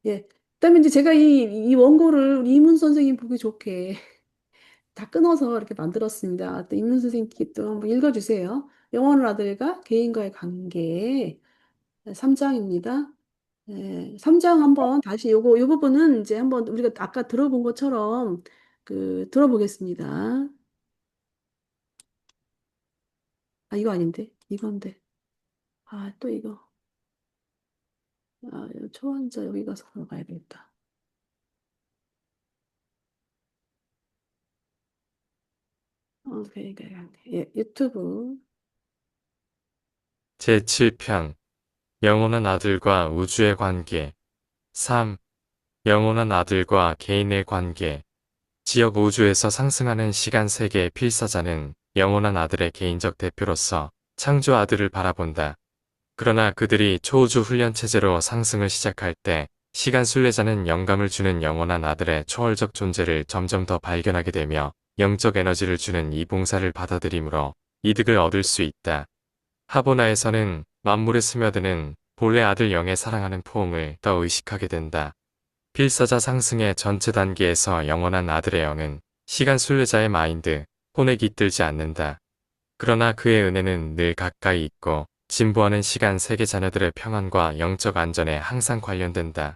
Speaker 1: 예. 그다음에 이제 제가 이 원고를 우리 이문 선생님 보기 좋게 다 끊어서 이렇게 만들었습니다. 또 이문 선생님께 또 한번 읽어주세요. 영원한 아들과 개인과의 관계 3장입니다. 네, 3장 한번 다시 요 부분은 이제 한번 우리가 아까 들어본 것처럼 들어보겠습니다. 아, 이거 아닌데? 이건데. 아, 또 이거. 초원자 여기 가서 들어가야 되겠다. 그러니까, 예, 유튜브.
Speaker 2: 제7편 영원한 아들과 우주의 관계 3. 영원한 아들과 개인의 관계 지역 우주에서 상승하는 시간 세계의 필사자는 영원한 아들의 개인적 대표로서 창조 아들을 바라본다. 그러나 그들이 초우주 훈련 체제로 상승을 시작할 때 시간 순례자는 영감을 주는 영원한 아들의 초월적 존재를 점점 더 발견하게 되며 영적 에너지를 주는 이 봉사를 받아들이므로 이득을 얻을 수 있다. 하보나에서는 만물에 스며드는 본래 아들 영의 사랑하는 포옹을 더 의식하게 된다. 필사자 상승의 전체 단계에서 영원한 아들의 영은 시간 순례자의 마인드, 혼에 깃들지 않는다. 그러나 그의 은혜는 늘 가까이 있고 진보하는 시간 세계 자녀들의 평안과 영적 안전에 항상 관련된다.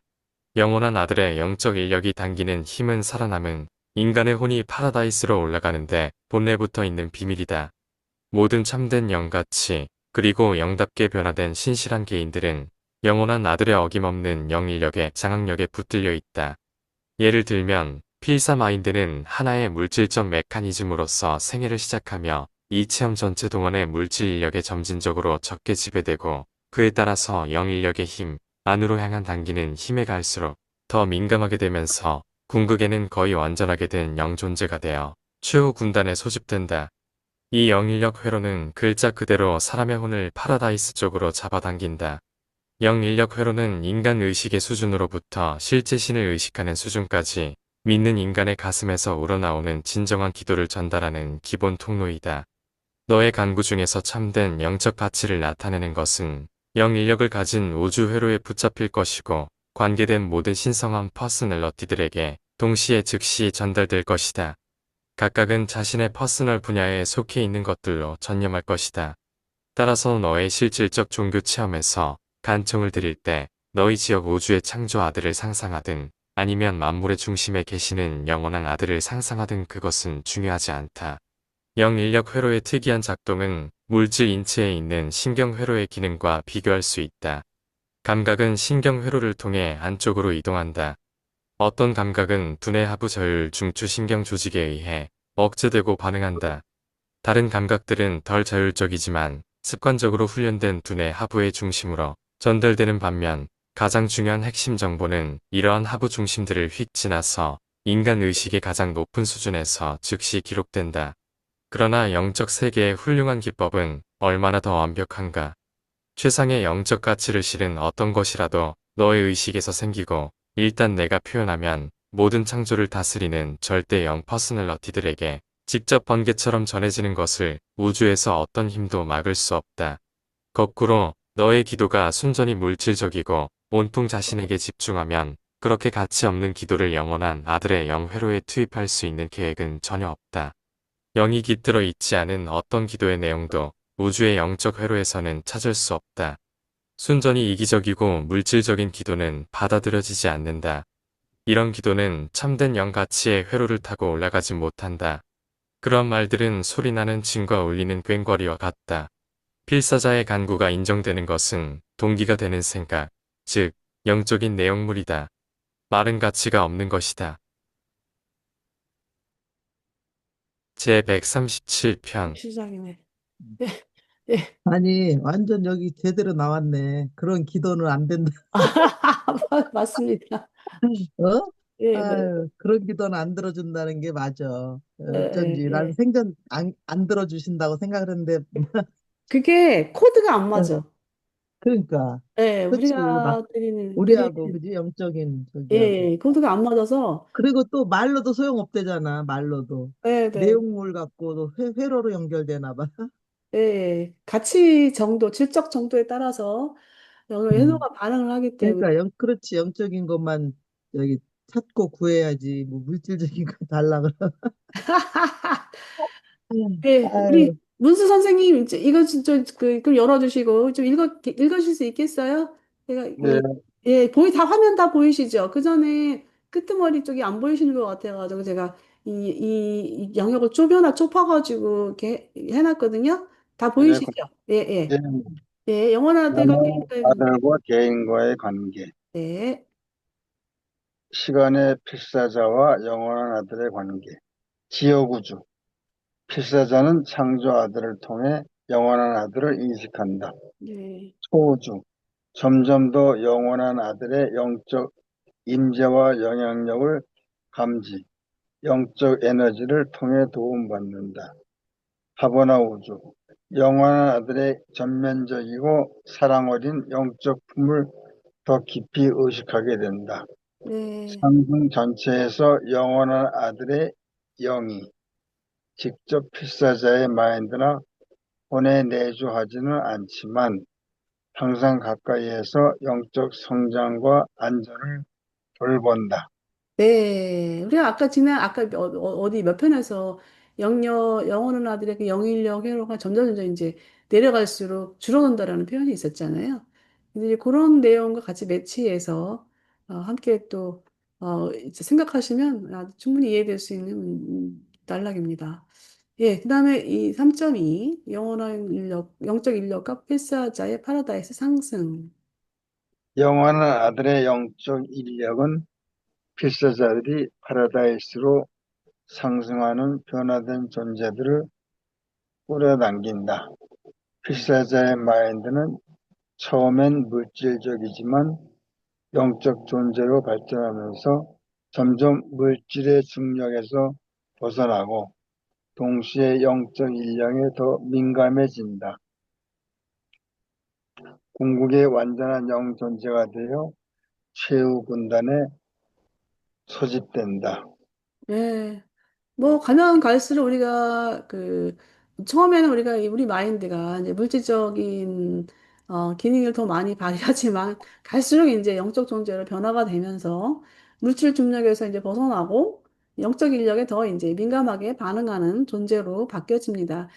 Speaker 2: 영원한 아들의 영적 인력이 당기는 힘은 살아남은 인간의 혼이 파라다이스로 올라가는데 본래부터 있는 비밀이다. 모든 참된 영가치 그리고 영답게 변화된 신실한 개인들은 영원한 아들의 어김없는 영인력의 장악력에 붙들려 있다. 예를 들면 필사 마인드는 하나의 물질적 메커니즘으로서 생애를 시작하며 이 체험 전체 동안의 물질 인력에 점진적으로 적게 지배되고 그에 따라서 영인력의 힘, 안으로 향한 당기는 힘에 갈수록 더 민감하게 되면서 궁극에는 거의 완전하게 된 영존재가 되어 최후 군단에 소집된다. 이 영인력 회로는 글자 그대로 사람의 혼을 파라다이스 쪽으로 잡아당긴다. 영인력 회로는 인간 의식의 수준으로부터 실제 신을 의식하는 수준까지 믿는 인간의 가슴에서 우러나오는 진정한 기도를 전달하는 기본 통로이다. 너의 간구 중에서 참된 영적 가치를 나타내는 것은 영인력을 가진 우주 회로에 붙잡힐 것이고 관계된 모든 신성한 퍼스널러티들에게 동시에 즉시 전달될 것이다. 각각은 자신의 퍼스널 분야에 속해 있는 것들로 전념할 것이다. 따라서 너의 실질적 종교 체험에서 간청을 드릴 때 너희 지역 우주의 창조 아들을 상상하든 아니면 만물의 중심에 계시는 영원한 아들을 상상하든 그것은 중요하지 않다. 영인력 회로의 특이한 작동은 물질 인체에 있는 신경 회로의 기능과 비교할 수 있다. 감각은 신경 회로를 통해 안쪽으로 이동한다. 어떤 감각은 두뇌 하부 저율 중추 신경 조직에 의해 억제되고 반응한다. 다른 감각들은 덜 자율적이지만 습관적으로 훈련된 두뇌 하부의 중심으로 전달되는 반면 가장 중요한 핵심 정보는 이러한 하부 중심들을 휙 지나서 인간 의식의 가장 높은 수준에서 즉시 기록된다. 그러나 영적 세계의 훌륭한 기법은 얼마나 더 완벽한가. 최상의 영적 가치를 실은 어떤 것이라도 너의 의식에서 생기고 일단 내가 표현하면 모든 창조를 다스리는 절대 영 퍼스널러티들에게 직접 번개처럼 전해지는 것을 우주에서 어떤 힘도 막을 수 없다. 거꾸로 너의 기도가 순전히 물질적이고 온통 자신에게 집중하면 그렇게 가치 없는 기도를 영원한 아들의 영회로에 투입할 수 있는 계획은 전혀 없다. 영이 깃들어 있지 않은 어떤 기도의 내용도 우주의 영적 회로에서는 찾을 수 없다. 순전히 이기적이고 물질적인 기도는 받아들여지지 않는다. 이런 기도는 참된 영가치의 회로를 타고 올라가지 못한다. 그런 말들은 소리나는 징과 울리는 꽹과리와 같다. 필사자의 간구가 인정되는 것은 동기가 되는 생각, 즉 영적인 내용물이다. 말은 가치가 없는 것이다. 제 137편
Speaker 1: 시작이네. 예, 예.
Speaker 3: 아니, 완전 여기 제대로 나왔네. 그런 기도는 안 된다.
Speaker 1: 맞습니다.
Speaker 3: 어?
Speaker 1: 예, 네.
Speaker 3: 아유, 그런 기도는 안 들어준다는 게 맞아.
Speaker 1: 예,
Speaker 3: 어쩐지. 난
Speaker 1: 예.
Speaker 3: 생전 안 들어주신다고 생각을 했는데,
Speaker 1: 그게 코드가 안
Speaker 3: 어,
Speaker 1: 맞아.
Speaker 3: 그러니까.
Speaker 1: 예,
Speaker 3: 그치.
Speaker 1: 우리가 드리는,
Speaker 3: 우리하고, 그지? 영적인
Speaker 1: 예,
Speaker 3: 저기하고.
Speaker 1: 예, 코드가 안 맞아서,
Speaker 3: 그리고 또 말로도 소용없대잖아, 말로도.
Speaker 1: 예, 네.
Speaker 3: 내용물 갖고도 회로로 연결되나 봐.
Speaker 1: 예, 가치 정도, 질적 정도에 따라서
Speaker 3: 음.
Speaker 1: 연호가 반응을 하기 때문에.
Speaker 3: 그러니까, 그렇지. 영적인 것만 여기 찾고 구해야지. 뭐, 물질적인 거 달라 그러
Speaker 1: 예, 우리
Speaker 3: 아유,
Speaker 1: 문수 선생님, 이제 이거 진짜 그 열어주시고 좀 읽으실 수 있겠어요? 제가
Speaker 4: 네,
Speaker 1: 예, 다 화면 다 보이시죠? 그 전에 끄트머리 쪽이 안 보이시는 것 같아가지고 제가 이 영역을 좁혀가지고 이렇게 해놨거든요. 다
Speaker 4: 네,
Speaker 1: 보이시죠? 예, 예.
Speaker 4: 네.
Speaker 1: 예, 영원한 아들과
Speaker 4: 나는
Speaker 1: 개인과의 관계.
Speaker 4: 아들과 개인과의 관계,
Speaker 1: 네,
Speaker 4: 시간의 필사자와 영원한 아들의 관계, 지옥우주, 필사자는 창조 아들을 통해 영원한 아들을 인식한다.
Speaker 1: 네,
Speaker 4: 초우주, 점점 더 영원한 아들의 영적 임재와 영향력을 감지, 영적 에너지를 통해 도움받는다. 하버나 우주, 영원한 아들의 전면적이고 사랑 어린 영적 품을 더 깊이 의식하게 된다.
Speaker 1: 네,
Speaker 4: 상승 전체에서 영원한 아들의 영이 직접 필사자의 마인드나 혼에 내주하지는 않지만 항상 가까이에서 영적 성장과 안전을 돌본다.
Speaker 1: 네. 우리가 아까 어디 몇 편에서 영어는 아들의 그 영인력, 회로가 점점 이제 내려갈수록 줄어든다라는 표현이 있었잖아요. 근데 이제 그런 내용과 같이 매치해서 함께 또 이제 생각하시면 충분히 이해될 수 있는 단락입니다. 예, 그다음에 이 3.2 영원한 인력, 영적 인력과 필사자의 파라다이스 상승.
Speaker 4: 영원한 아들의 영적 인력은 필사자들이 파라다이스로 상승하는 변화된 존재들을 끌어당긴다. 필사자의 마인드는 처음엔 물질적이지만 영적 존재로 발전하면서 점점 물질의 중력에서 벗어나고 동시에 영적 일량에 더 민감해진다. 궁극의 완전한 영 존재가 되어 최후 군단에 소집된다.
Speaker 1: 예. 뭐 가면 갈수록 우리가 처음에는 우리 마인드가 이제 물질적인 기능을 더 많이 발휘하지만 갈수록 이제 영적 존재로 변화가 되면서 물질 중력에서 이제 벗어나고 영적 인력에 더 이제 민감하게 반응하는 존재로 바뀌어집니다.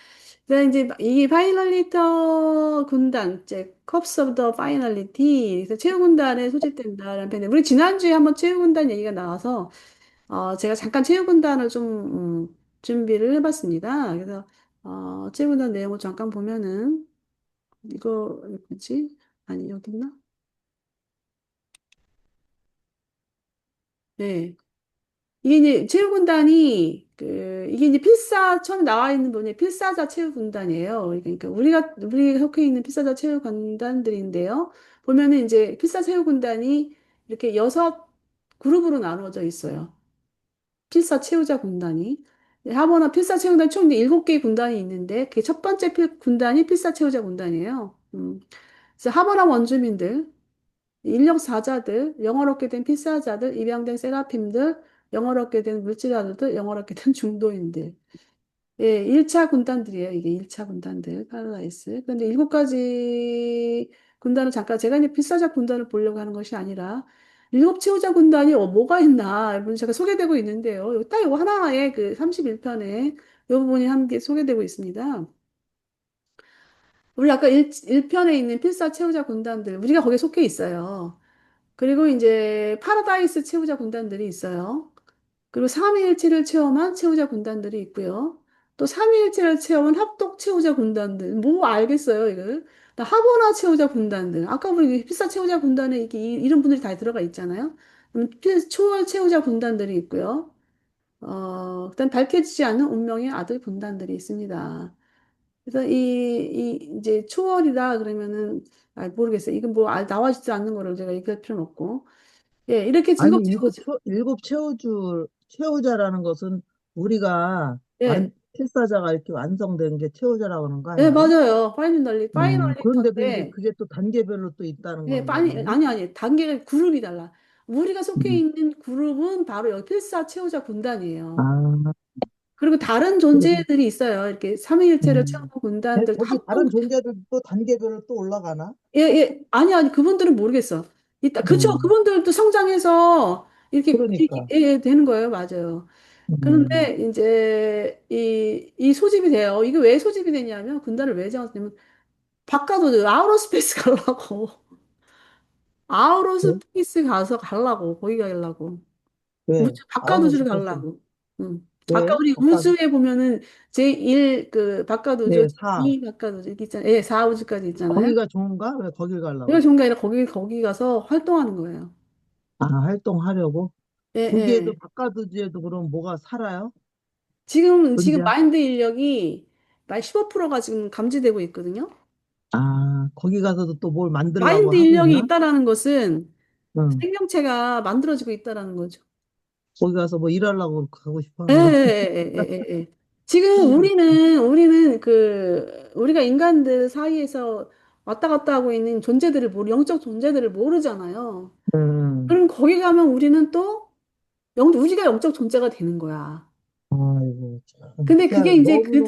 Speaker 1: 그래서 이제 이 파이널리터 군단, 이제 컵스 오브 더 파이널리티, 그래서 최후 군단에 소집된다라는 편인데 우리 지난주에 한번 최후 군단 얘기가 나와서 제가 잠깐 체육군단을 좀 준비를 해봤습니다. 그래서 체육군단 내용을 잠깐 보면은 이거 뭐지? 아니 여기 있나? 네. 이게 이제 체육군단이 이게 이제 처음 나와 있는 분이 필사자 체육군단이에요. 그러니까 우리가 속해 있는 필사자 체육군단들인데요. 보면은 이제 필사 체육군단이 이렇게 6그룹으로 나누어져 있어요. 필사 채우자 군단이. 네, 하버나 필사 채우자 총 7개의 군단이 있는데 그 첫 번째 군단이 필사 채우자 군단이에요. 그래서 하버나 원주민들, 인력사자들, 영어를 얻게 된 필사자들, 입양된 세라핌들, 영어를 얻게 된 물질아들들, 영어를 얻게 된 중도인들. 예, 1차 군단들이에요. 이게 1차 군단들, 파라다이스. 그런데 7가지 군단을 잠깐, 제가 이제 필사자 군단을 보려고 하는 것이 아니라, 일곱 치우자 군단이 뭐가 있나, 이분 제가 소개되고 있는데요. 딱 이거 하나에 그 31편에 이 부분이 함께 소개되고 있습니다. 우리 아까 1편에 있는 필사 채우자 군단들, 우리가 거기에 속해 있어요. 그리고 이제 파라다이스 채우자 군단들이 있어요. 그리고 삼위일체를 체험한 채우자 군단들이 있고요. 또 삼위일체를 체험한 합독 채우자 군단들. 뭐 알겠어요, 이거. 나 하버나 채우자 군단들. 아까 우리 필사 채우자 군단에 이렇게 이런 분들이 다 들어가 있잖아요. 초월 채우자 군단들이 있고요. 그다음 밝혀지지 않는 운명의 아들 군단들이 있습니다. 그래서 이제 초월이다 그러면은, 모르겠어요. 이건 뭐 나와있지 않는 거를 제가 얘기할 필요는 없고. 예, 이렇게
Speaker 3: 아니,
Speaker 1: 일곱 채우자.
Speaker 3: 일곱 채우자라는 것은 우리가
Speaker 1: 예.
Speaker 3: 필사자가 이렇게 완성된 게 채우자라고 하는 거
Speaker 1: 예,
Speaker 3: 아니에요?
Speaker 1: 맞아요.
Speaker 3: 그런데도 이제
Speaker 1: 파이널리터인데,
Speaker 3: 그게 또 단계별로 또 있다는
Speaker 1: 예,
Speaker 3: 거는 말이에요.
Speaker 1: 아니. 단계가 그룹이 달라. 우리가 속해
Speaker 3: 음.
Speaker 1: 있는 그룹은 바로 여기 필사 채우자 군단이에요.
Speaker 3: 아,
Speaker 1: 그리고 다른
Speaker 3: 그러면,
Speaker 1: 존재들이 있어요. 이렇게 삼위일체를 채우는
Speaker 3: 음.
Speaker 1: 군단들,
Speaker 3: 거기 다른 존재들도 단계별로 또 올라가나?
Speaker 1: 예, 예. 아니, 그분들은 모르겠어. 그쵸.
Speaker 3: 음,
Speaker 1: 그분들도 성장해서
Speaker 3: 그러니까.
Speaker 1: 예, 예, 되는 거예요. 맞아요.
Speaker 3: 음,
Speaker 1: 그런데 이제 이 소집이 돼요. 이게 왜 소집이 되냐면, 군단을 왜 정했냐면, 바깥으로 아우터 스페이스 가려고. 아우터
Speaker 3: 왜?
Speaker 1: 스페이스 가서 가려고. 거기 가려고.
Speaker 3: 왜?
Speaker 1: 우주 바깥 우주를
Speaker 3: 아우로스페이스.
Speaker 1: 가려고. 응. 아까
Speaker 3: 왜?
Speaker 1: 우리
Speaker 3: 바깥,
Speaker 1: 우주에 보면은 제1 그 바깥 우주,
Speaker 3: 네, 사.
Speaker 1: 제2 바깥 우주 이렇게 있잖아요. 예, 4우주까지 있잖아요.
Speaker 3: 거기가 좋은가? 왜 거길
Speaker 1: 내가
Speaker 3: 가려고?
Speaker 1: 좋은 게 아니라 거기 가서 활동하는 거예요.
Speaker 3: 아, 활동하려고?
Speaker 1: 예,
Speaker 3: 거기에도
Speaker 1: 예.
Speaker 3: 바깥 우주에도 그럼 뭐가 살아요?
Speaker 1: 지금
Speaker 3: 존재야?
Speaker 1: 마인드 인력이 15%가 지금 감지되고 있거든요.
Speaker 3: 아, 거기 가서도 또 뭘 만들려고
Speaker 1: 마인드
Speaker 3: 하고
Speaker 1: 인력이
Speaker 3: 있나?
Speaker 1: 있다라는 것은
Speaker 3: 응.
Speaker 1: 생명체가 만들어지고 있다라는 거죠.
Speaker 3: 거기 가서 뭐 일하려고 가고 싶어
Speaker 1: 예, 예,
Speaker 3: 하는 거야.
Speaker 1: 예, 예, 예, 예. 지금 우리는 우리가 인간들 사이에서 왔다 갔다 하고 있는 영적 존재들을 모르잖아요.
Speaker 3: 응.
Speaker 1: 그럼 거기 가면 우리는 또 우리가 영적 존재가 되는 거야.
Speaker 3: 아이고, 참.
Speaker 1: 근데 그게
Speaker 3: 희한,
Speaker 1: 이제
Speaker 3: 너무너무,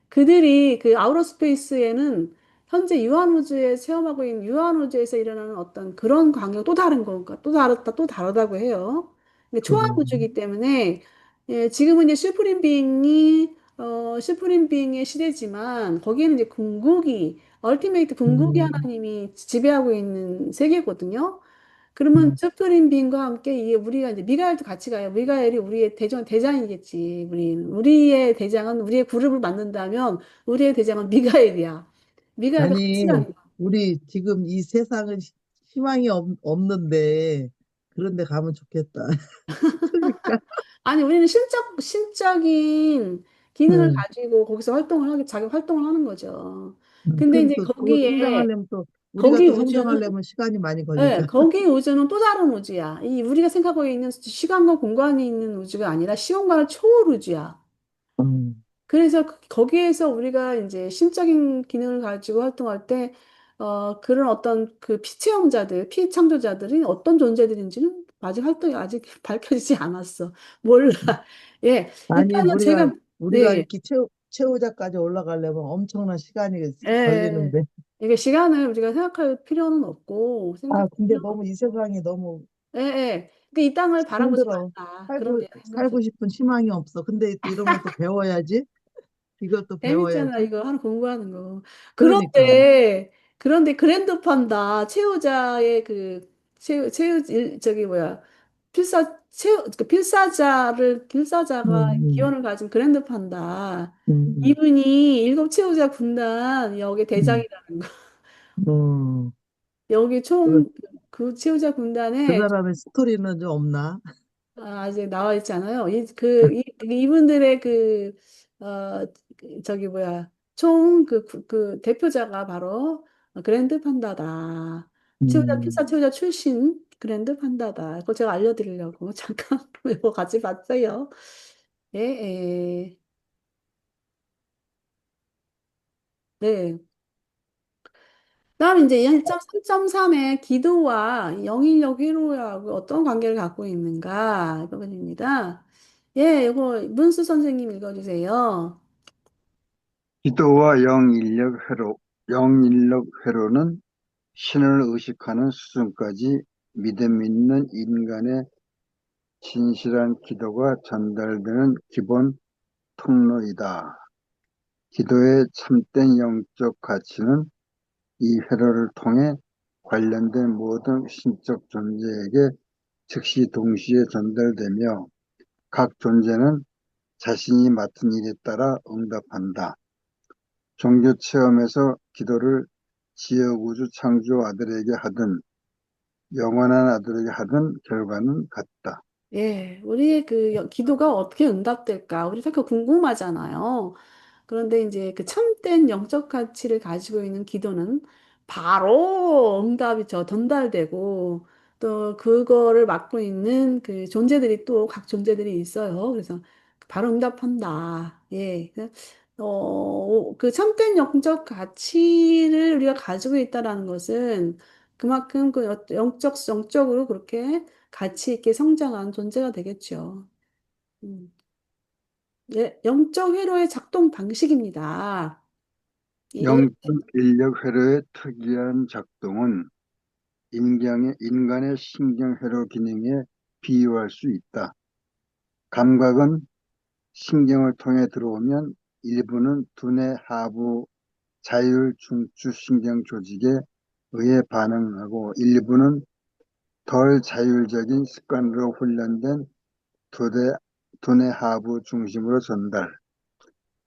Speaker 1: 그들이 그 아우터 스페이스에는 현재 유한우주에 체험하고 있는 유한우주에서 일어나는 어떤 그런 광경이 또 다른 건가, 또 다르다고 해요. 근데
Speaker 3: 그,
Speaker 1: 초한우주이기 때문에, 예, 지금은 이제 슈프림 비잉의 시대지만, 거기에는 이제 얼티메이트 궁극이
Speaker 3: 음,
Speaker 1: 하나님이 지배하고 있는 세계거든요. 그러면
Speaker 3: 음.
Speaker 1: 스프린 빈과 함께 이게 우리가 이제 미가엘도 같이 가요. 미가엘이 우리의 대장이겠지. 우리의 대장은 우리의 그룹을 만든다면 우리의 대장은 미가엘이야. 미가엘과 같이
Speaker 3: 아니,
Speaker 1: 가는 거야.
Speaker 3: 우리 지금 이 세상은 희망이 없는데, 그런 데 가면 좋겠다. 그러니까,
Speaker 1: 아니, 우리는 신적인 기능을
Speaker 3: 응.
Speaker 1: 가지고 거기서 자기 활동을 하는 거죠. 근데
Speaker 3: 그럼
Speaker 1: 이제
Speaker 3: 또, 그거 성장하려면 또, 우리가
Speaker 1: 거기
Speaker 3: 또
Speaker 1: 우주는
Speaker 3: 성장하려면 시간이 많이
Speaker 1: 예,
Speaker 3: 걸리잖아.
Speaker 1: 거기 우주는 또 다른 우주야. 우리가 생각하고 있는 시간과 공간이 있는 우주가 아니라 시공간을 초월 우주야.
Speaker 3: 음,
Speaker 1: 그래서 거기에서 우리가 이제 심적인 기능을 가지고 활동할 때, 그런 어떤 그 피창조자들이 어떤 존재들인지는 아직 밝혀지지 않았어. 몰라. 예,
Speaker 3: 아니,
Speaker 1: 일단은 제가,
Speaker 3: 우리가
Speaker 1: 네,
Speaker 3: 이렇게 최후자까지 올라가려면 엄청난 시간이
Speaker 1: 예, 예.
Speaker 3: 걸리는데.
Speaker 1: 이게 시간을 우리가 생각할 필요는 없고,
Speaker 3: 아,
Speaker 1: 생각할
Speaker 3: 근데
Speaker 1: 필요는
Speaker 3: 너무 이
Speaker 1: 없고,
Speaker 3: 세상이 너무
Speaker 1: 예, 예. 그러니까 이 땅을 바라보지
Speaker 3: 힘들어.
Speaker 1: 말라. 그런 게
Speaker 3: 살고
Speaker 1: 생각해요.
Speaker 3: 싶은 희망이 없어. 근데 또 이런 것도 배워야지. 이것도
Speaker 1: 재밌잖아,
Speaker 3: 배워야지.
Speaker 1: 이거 하는 공부하는 거.
Speaker 3: 그러니까.
Speaker 1: 그런데 그랜드 판다, 저기 뭐야, 필사자가
Speaker 3: 음, 음,
Speaker 1: 기원을 가진 그랜드 판다.
Speaker 3: 음,
Speaker 1: 이분이 일곱 채우자 군단 여기
Speaker 3: 음,
Speaker 1: 대장이라는 거.
Speaker 3: 음.
Speaker 1: 여기
Speaker 3: 그,
Speaker 1: 그 채우자
Speaker 3: 그
Speaker 1: 군단에
Speaker 3: 사람의 스토리는 좀 없나?
Speaker 1: 아직 나와 있잖아요. 이분들의 저기 뭐야, 그 대표자가 바로 그랜드 판다다. 필사
Speaker 3: 음.
Speaker 1: 채우자 출신 그랜드 판다다. 그거 제가 알려드리려고 잠깐 이거 같이 봤어요. 예, 예. 네. 다음 이제 1.3.3의 기도와 영인력 회로하고 어떤 관계를 갖고 있는가? 이부입니다 예, 이거 문수 선생님 읽어주세요.
Speaker 4: 기도와 영인력 회로는 신을 의식하는 수준까지 믿음 있는 인간의 진실한 기도가 전달되는 기본 통로이다. 기도의 참된 영적 가치는 이 회로를 통해 관련된 모든 신적 존재에게 즉시 동시에 전달되며 각 존재는 자신이 맡은 일에 따라 응답한다. 종교 체험에서 기도를 지혜우주 창조 아들에게 하든 영원한 아들에게 하든 결과는 같다.
Speaker 1: 예, 우리의 그 기도가 어떻게 응답될까? 우리 다그 궁금하잖아요. 그런데 이제 그 참된 영적 가치를 가지고 있는 기도는 바로 응답이 전달되고 또 그거를 맡고 있는 그 존재들이 또 각 존재들이 있어요. 그래서 바로 응답한다. 예. 그 참된 영적 가치를 우리가 가지고 있다라는 것은 그만큼 그 영적으로 그렇게 가치 있게 성장한 존재가 되겠죠. 음. 예, 영적 회로의 작동 방식입니다. 예,
Speaker 4: 영적 인력 회로의 특이한 작동은 인간의 신경 회로 기능에 비유할 수 있다. 감각은 신경을 통해 들어오면 일부는 두뇌 하부 자율 중추 신경 조직에 의해 반응하고 일부는 덜 자율적인 습관으로 훈련된 두뇌, 두뇌 하부 중심으로 전달.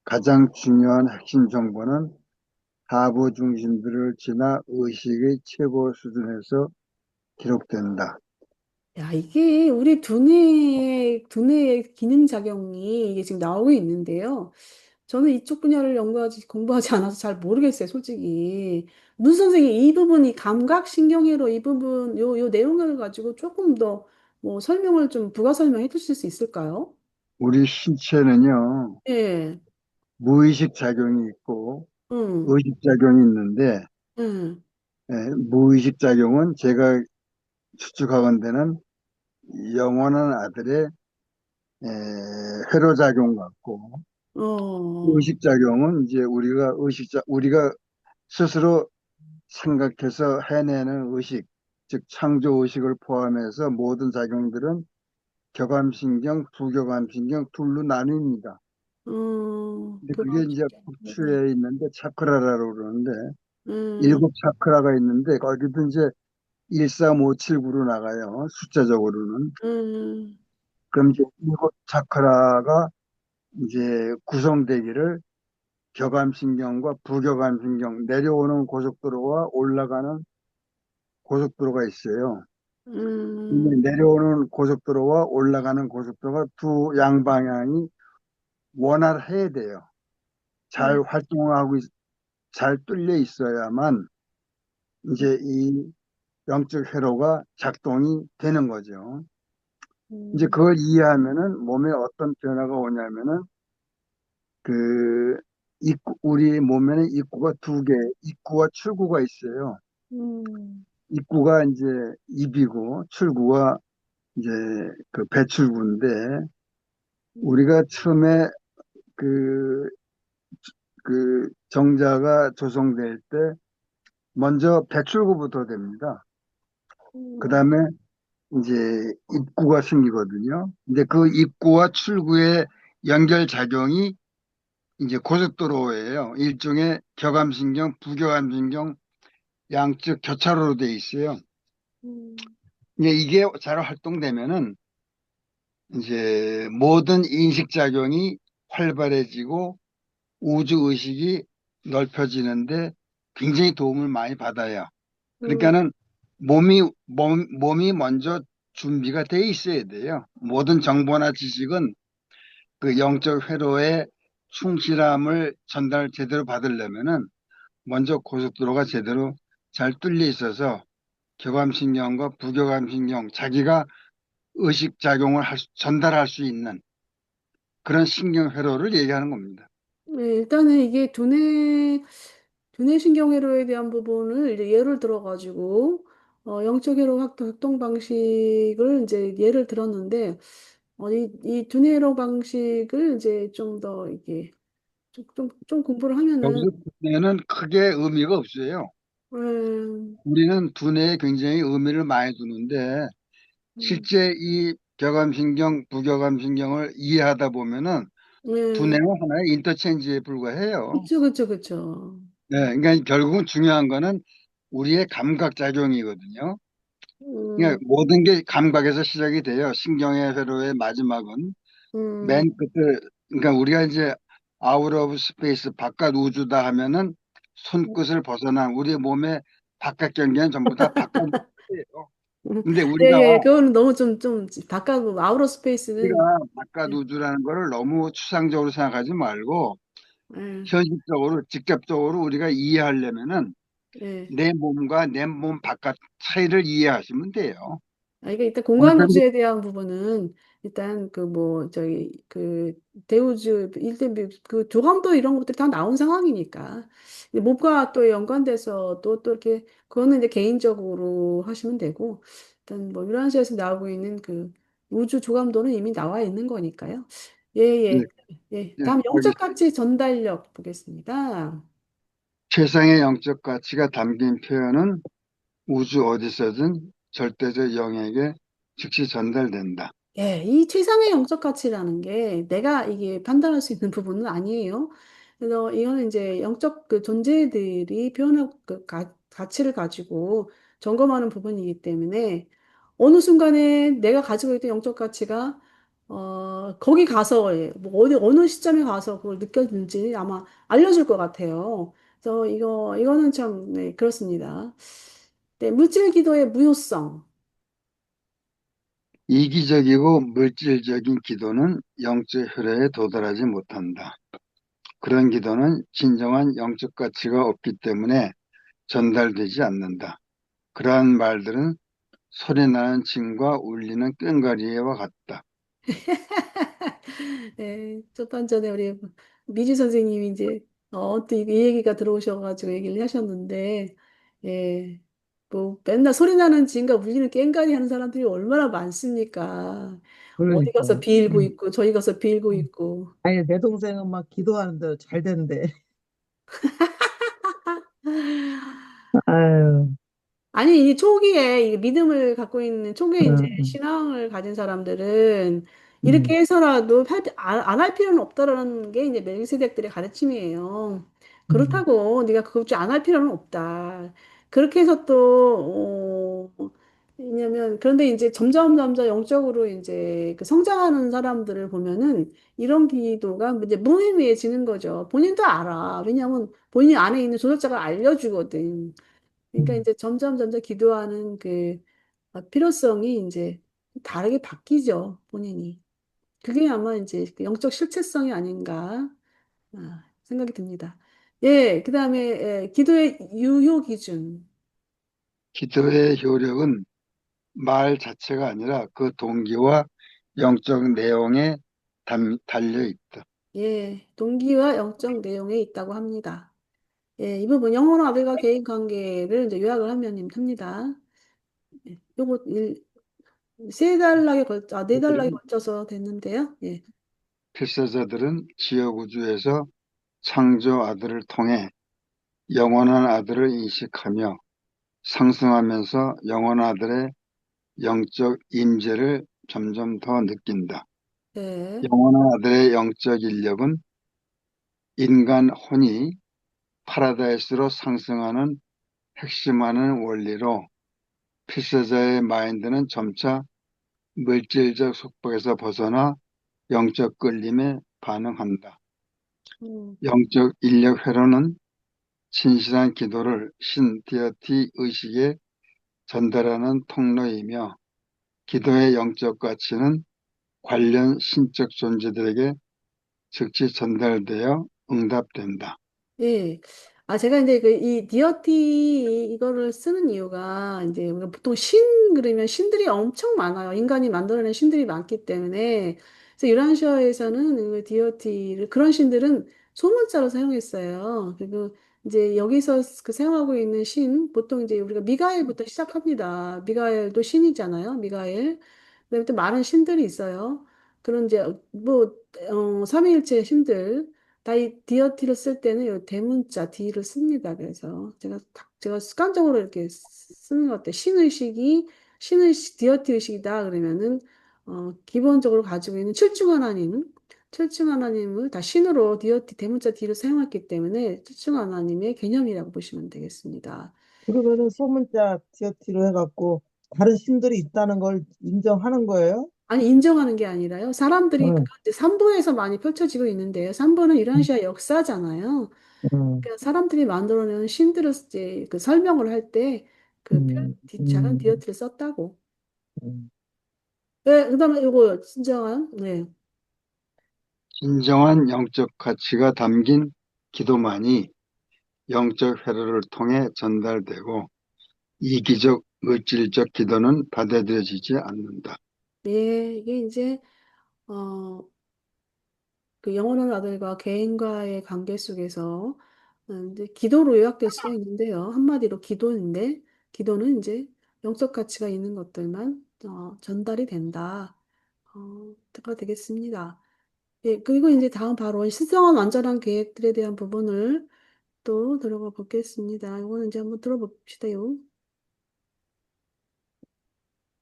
Speaker 4: 가장 중요한 핵심 정보는 하부 중심들을 지나 의식의 최고 수준에서 기록된다.
Speaker 1: 야, 이게 우리 두뇌의 기능 작용이 이게 지금 나오고 있는데요. 저는 이쪽 분야를 공부하지 않아서 잘 모르겠어요, 솔직히. 문 선생님, 이 부분, 이 감각신경회로 이 부분, 요 내용을 가지고 조금 더 뭐 설명을 좀 부가 설명해 주실 수 있을까요?
Speaker 4: 우리 신체는요,
Speaker 1: 예,
Speaker 4: 무의식 작용이 있고
Speaker 1: 응,
Speaker 4: 의식 작용이 있는데,
Speaker 1: 응,
Speaker 4: 무의식 작용은 제가 추측하건대는 영원한 아들의 에, 회로작용 같고,
Speaker 1: 어,
Speaker 4: 의식작용은 이제 우리가 스스로 생각해서 해내는 의식, 즉 창조의식을 포함해서 모든 작용들은 교감신경, 부교감신경 둘로 나뉩니다. 근데 그게 이제
Speaker 1: 네.
Speaker 4: 북추에 있는데 차크라라고 그러는데
Speaker 1: 음,
Speaker 4: 일곱 차크라가 있는데 거기도 이제 13579로 나가요. 숫자적으로는.
Speaker 1: 음,
Speaker 4: 그럼 이제 일곱 차크라가 이제 구성되기를 교감신경과 부교감신경 내려오는 고속도로와 올라가는 고속도로가 있어요. 근데
Speaker 1: 음,
Speaker 4: 내려오는 고속도로와 올라가는 고속도로가 두 양방향이 원활해야 돼요. 잘
Speaker 1: 음,
Speaker 4: 활동하고 잘 뚫려 있어야만 이제 이 영적 회로가 작동이 되는 거죠. 이제
Speaker 1: 음,
Speaker 4: 그걸 이해하면은 몸에 어떤 변화가 오냐면은 그 우리 몸에는 입구가 두 개, 입구와 출구가 있어요.
Speaker 1: 음,
Speaker 4: 입구가 이제 입이고 출구가 이제 그 배출구인데 우리가 처음에 그, 그 정자가 조성될 때 먼저 배출구부터 됩니다. 그
Speaker 1: 음,
Speaker 4: 다음에 이제 입구가 생기거든요. 근데 그 입구와 출구의 연결작용이 이제 고속도로예요. 일종의 교감신경, 부교감신경 양쪽 교차로로 돼 있어요.
Speaker 1: 음,
Speaker 4: 이게 잘 활동되면은 이제 모든 인식작용이 활발해지고 우주의식이 넓혀지는데 굉장히 도움을 많이 받아요.
Speaker 1: 음,
Speaker 4: 그러니까는 몸이 먼저 준비가 돼 있어야 돼요. 모든 정보나 지식은 그 영적 회로의 충실함을 전달 제대로 받으려면은 먼저 고속도로가 제대로 잘 뚫려 있어서 교감신경과 부교감신경, 자기가 의식작용을 전달할 수 있는 그런 신경회로를 얘기하는 겁니다.
Speaker 1: 네, 일단은 이게 두뇌 신경회로에 대한 부분을 이제 예를 들어가지고 영적 회로 활동 방식을 이제 예를 들었는데 이 두뇌 회로 방식을 이제 좀 더 이게 좀 공부를 하면은
Speaker 4: 여기서 두뇌는 크게 의미가 없어요.
Speaker 1: 음,
Speaker 4: 우리는 두뇌에 굉장히 의미를 많이 두는데
Speaker 1: 음,
Speaker 4: 실제 이 교감신경, 부교감신경을 이해하다 보면은
Speaker 1: 네.
Speaker 4: 두뇌는 하나의 인터체인지에 불과해요.
Speaker 1: 그쵸, 그쵸, 그쵸.
Speaker 4: 네, 그러니까 결국은 중요한 거는 우리의 감각 작용이거든요.
Speaker 1: 음,
Speaker 4: 그러니까 모든 게 감각에서 시작이 돼요. 신경의 회로의 마지막은 맨
Speaker 1: 음.
Speaker 4: 끝에, 그러니까 우리가 이제 아웃 오브 스페이스 바깥 우주다 하면은 손끝을 벗어난 우리 몸의 바깥 경계는 전부 다 바깥 우주예요. 근데
Speaker 1: 예, 예, 그거는 너무 좀, 바깥, 아우터 스페이스는,
Speaker 4: 우리가 바깥
Speaker 1: 예,
Speaker 4: 우주라는 거를 너무 추상적으로 생각하지 말고
Speaker 1: 예,
Speaker 4: 현실적으로 직접적으로 우리가 이해하려면은
Speaker 1: 예.
Speaker 4: 내 몸과 내 몸 바깥 차이를 이해하시면 돼요.
Speaker 1: 이게 일단 공간
Speaker 4: 어차피
Speaker 1: 우주에 대한 부분은 일단 그 뭐 저기 그 대우주 일단 그 조감도 이런 것들이 다 나온 상황이니까 근데 몸과 또 연관돼서 또 이렇게 그거는 이제 개인적으로 하시면 되고 일단 뭐 유란시에서 나오고 있는 그 우주 조감도는 이미 나와 있는 거니까요. 예,
Speaker 4: 네,
Speaker 1: 예. 예.
Speaker 4: 네,
Speaker 1: 다음
Speaker 4: 거기
Speaker 1: 영적 가치 전달력 보겠습니다.
Speaker 4: 최상의 영적 가치가 담긴 표현은 우주 어디서든 절대적 영에게 즉시 전달된다.
Speaker 1: 예, 이 최상의 영적 가치라는 게 내가 이게 판단할 수 있는 부분은 아니에요. 그래서 이거는 이제 영적 그 존재들이 표현할 그 가치를 가지고 점검하는 부분이기 때문에 어느 순간에 내가 가지고 있던 영적 가치가 거기 가서 예, 뭐 어디 어느 시점에 가서 그걸 느꼈는지 아마 알려줄 것 같아요. 그래서 이거는 참 네, 그렇습니다. 네, 물질 기도의 무효성.
Speaker 4: 이기적이고 물질적인 기도는 영적 혈회에 도달하지 못한다. 그런 기도는 진정한 영적 가치가 없기 때문에 전달되지 않는다. 그러한 말들은 소리나는 징과 울리는 꽹과리와 같다.
Speaker 1: 네, 첫번 전에 우리 미주 선생님이 이제 또 이 얘기가 들어오셔가지고 얘기를 하셨는데, 예, 뭐 맨날 소리 나는 지인과 울리는 꽹과리 하는 사람들이 얼마나 많습니까? 어디
Speaker 3: 그러니까.
Speaker 1: 가서 빌고
Speaker 3: 음.
Speaker 1: 있고 저기 가서 빌고 있고.
Speaker 3: 아니, 내 동생은 막 기도하는 대로 잘 된대. 아유,
Speaker 1: 아니, 이 초기에 이 믿음을 갖고 있는 초기에 이제
Speaker 3: 음,
Speaker 1: 신앙을 가진 사람들은
Speaker 3: 음,
Speaker 1: 이렇게 해서라도 안 할 필요는 없다라는 게 이제 멜기세덱들의 가르침이에요.
Speaker 3: 음,
Speaker 1: 그렇다고 네가 그것 안 할 필요는 없다. 그렇게 해서 또 왜냐면 그런데 이제 점점 영적으로 이제 그 성장하는 사람들을 보면은 이런 기도가 이제 무의미해지는 거죠. 본인도 알아. 왜냐하면 본인 안에 있는 조력자가 알려주거든. 그러니까
Speaker 3: 음.
Speaker 1: 이제 점점 기도하는 그 필요성이 이제 다르게 바뀌죠, 본인이. 그게 아마 이제 그 영적 실체성이 아닌가 생각이 듭니다. 예, 그다음에 기도의 유효 기준.
Speaker 4: 기도의 효력은 말 자체가 아니라 그 동기와 영적 내용에 달려 있다.
Speaker 1: 예, 동기와 영적 내용에 있다고 합니다. 예, 이 부분 영어로 아들과 개인 관계를 이제 요약을 하면 됩니다. 예, 요거 네 단락에 걸쳐서 됐는데요. 예.
Speaker 4: 필사자들은 지역 우주에서 창조 아들을 통해 영원한 아들을 인식하며 상승하면서 영원한 아들의 영적 임재를 점점 더 느낀다.
Speaker 1: 네.
Speaker 4: 영원한 아들의 영적 인력은 인간 혼이 파라다이스로 상승하는 핵심하는 원리로 필사자의 마인드는 점차 물질적 속박에서 벗어나 영적 끌림에 반응한다.
Speaker 1: 음,
Speaker 4: 영적 인력 회로는 진실한 기도를 신 디어티 의식에 전달하는 통로이며 기도의 영적 가치는 관련 신적 존재들에게 즉시 전달되어 응답된다.
Speaker 1: 예. 제가 이제 그 이 디어티 이거를 쓰는 이유가 이제 우리가 보통 신 그러면 신들이 엄청 많아요. 인간이 만들어낸 신들이 많기 때문에 그래서 유란시아에서는 그 디어티를 그런 신들은 소문자로 사용했어요. 그리고 이제 여기서 그 사용하고 있는 신 보통 이제 우리가 미가엘부터 시작합니다. 미가엘도 신이잖아요. 미가엘. 그다음에 또 많은 신들이 있어요. 그런 이제 뭐 삼위일체 신들 다 이 디어티를 쓸 때는 요 대문자 D를 씁니다. 그래서 제가 습관적으로 이렇게 쓰는 것 같아요. 신의식 디어티 의식이다 그러면은 기본적으로 가지고 있는 칠중 하나님, 철중 하나님을 다 신으로 디어티 대문자 D로 사용했기 때문에 철중 하나님의 개념이라고 보시면 되겠습니다.
Speaker 3: 그러면은 소문자 디어티로 해갖고 다른 신들이 있다는 걸 인정하는 거예요?
Speaker 1: 아니, 인정하는 게 아니라요. 사람들이
Speaker 3: 응,
Speaker 1: 그건 이제 삼부에서 많이 펼쳐지고 있는데요. 삼부는
Speaker 3: 응,
Speaker 1: 유랑시아 역사잖아요.
Speaker 3: 응,
Speaker 1: 그러니까 사람들이 만들어낸 신들을 이제 그 설명을 할 때 그
Speaker 3: 응,
Speaker 1: 작은
Speaker 3: 응,
Speaker 1: 디어트를 썼다고.
Speaker 3: 응.
Speaker 1: 네, 그다음에 이거 진정한 네.
Speaker 4: 진정한 영적 가치가 담긴 기도만이 영적 회로를 통해 전달되고 이기적, 물질적 기도는 받아들여지지 않는다.
Speaker 1: 네, 이게 이제 어, 그 영원한 아들과 개인과의 관계 속에서 이제 기도로 요약될 수가 있는데요. 한마디로 기도인데 기도는 이제 영적 가치가 있는 것들만 전달이 된다. 가 되겠습니다. 예, 그리고 이제 다음 바로 신성한 완전한 계획들에 대한 부분을 또 들어가 보겠습니다. 이거는 이제 한번 들어봅시다요.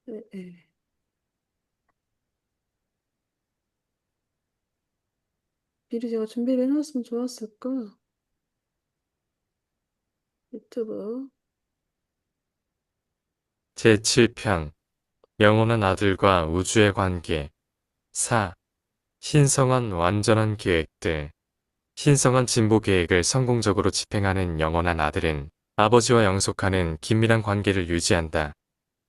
Speaker 1: 예, 예. 미리 제가 준비를 해놨으면 좋았을 걸. 유튜브.
Speaker 2: 제7편 영원한 아들과 우주의 관계 4. 신성한 완전한 계획들 신성한 진보 계획을 성공적으로 집행하는 영원한 아들은 아버지와 영속하는 긴밀한 관계를 유지한다.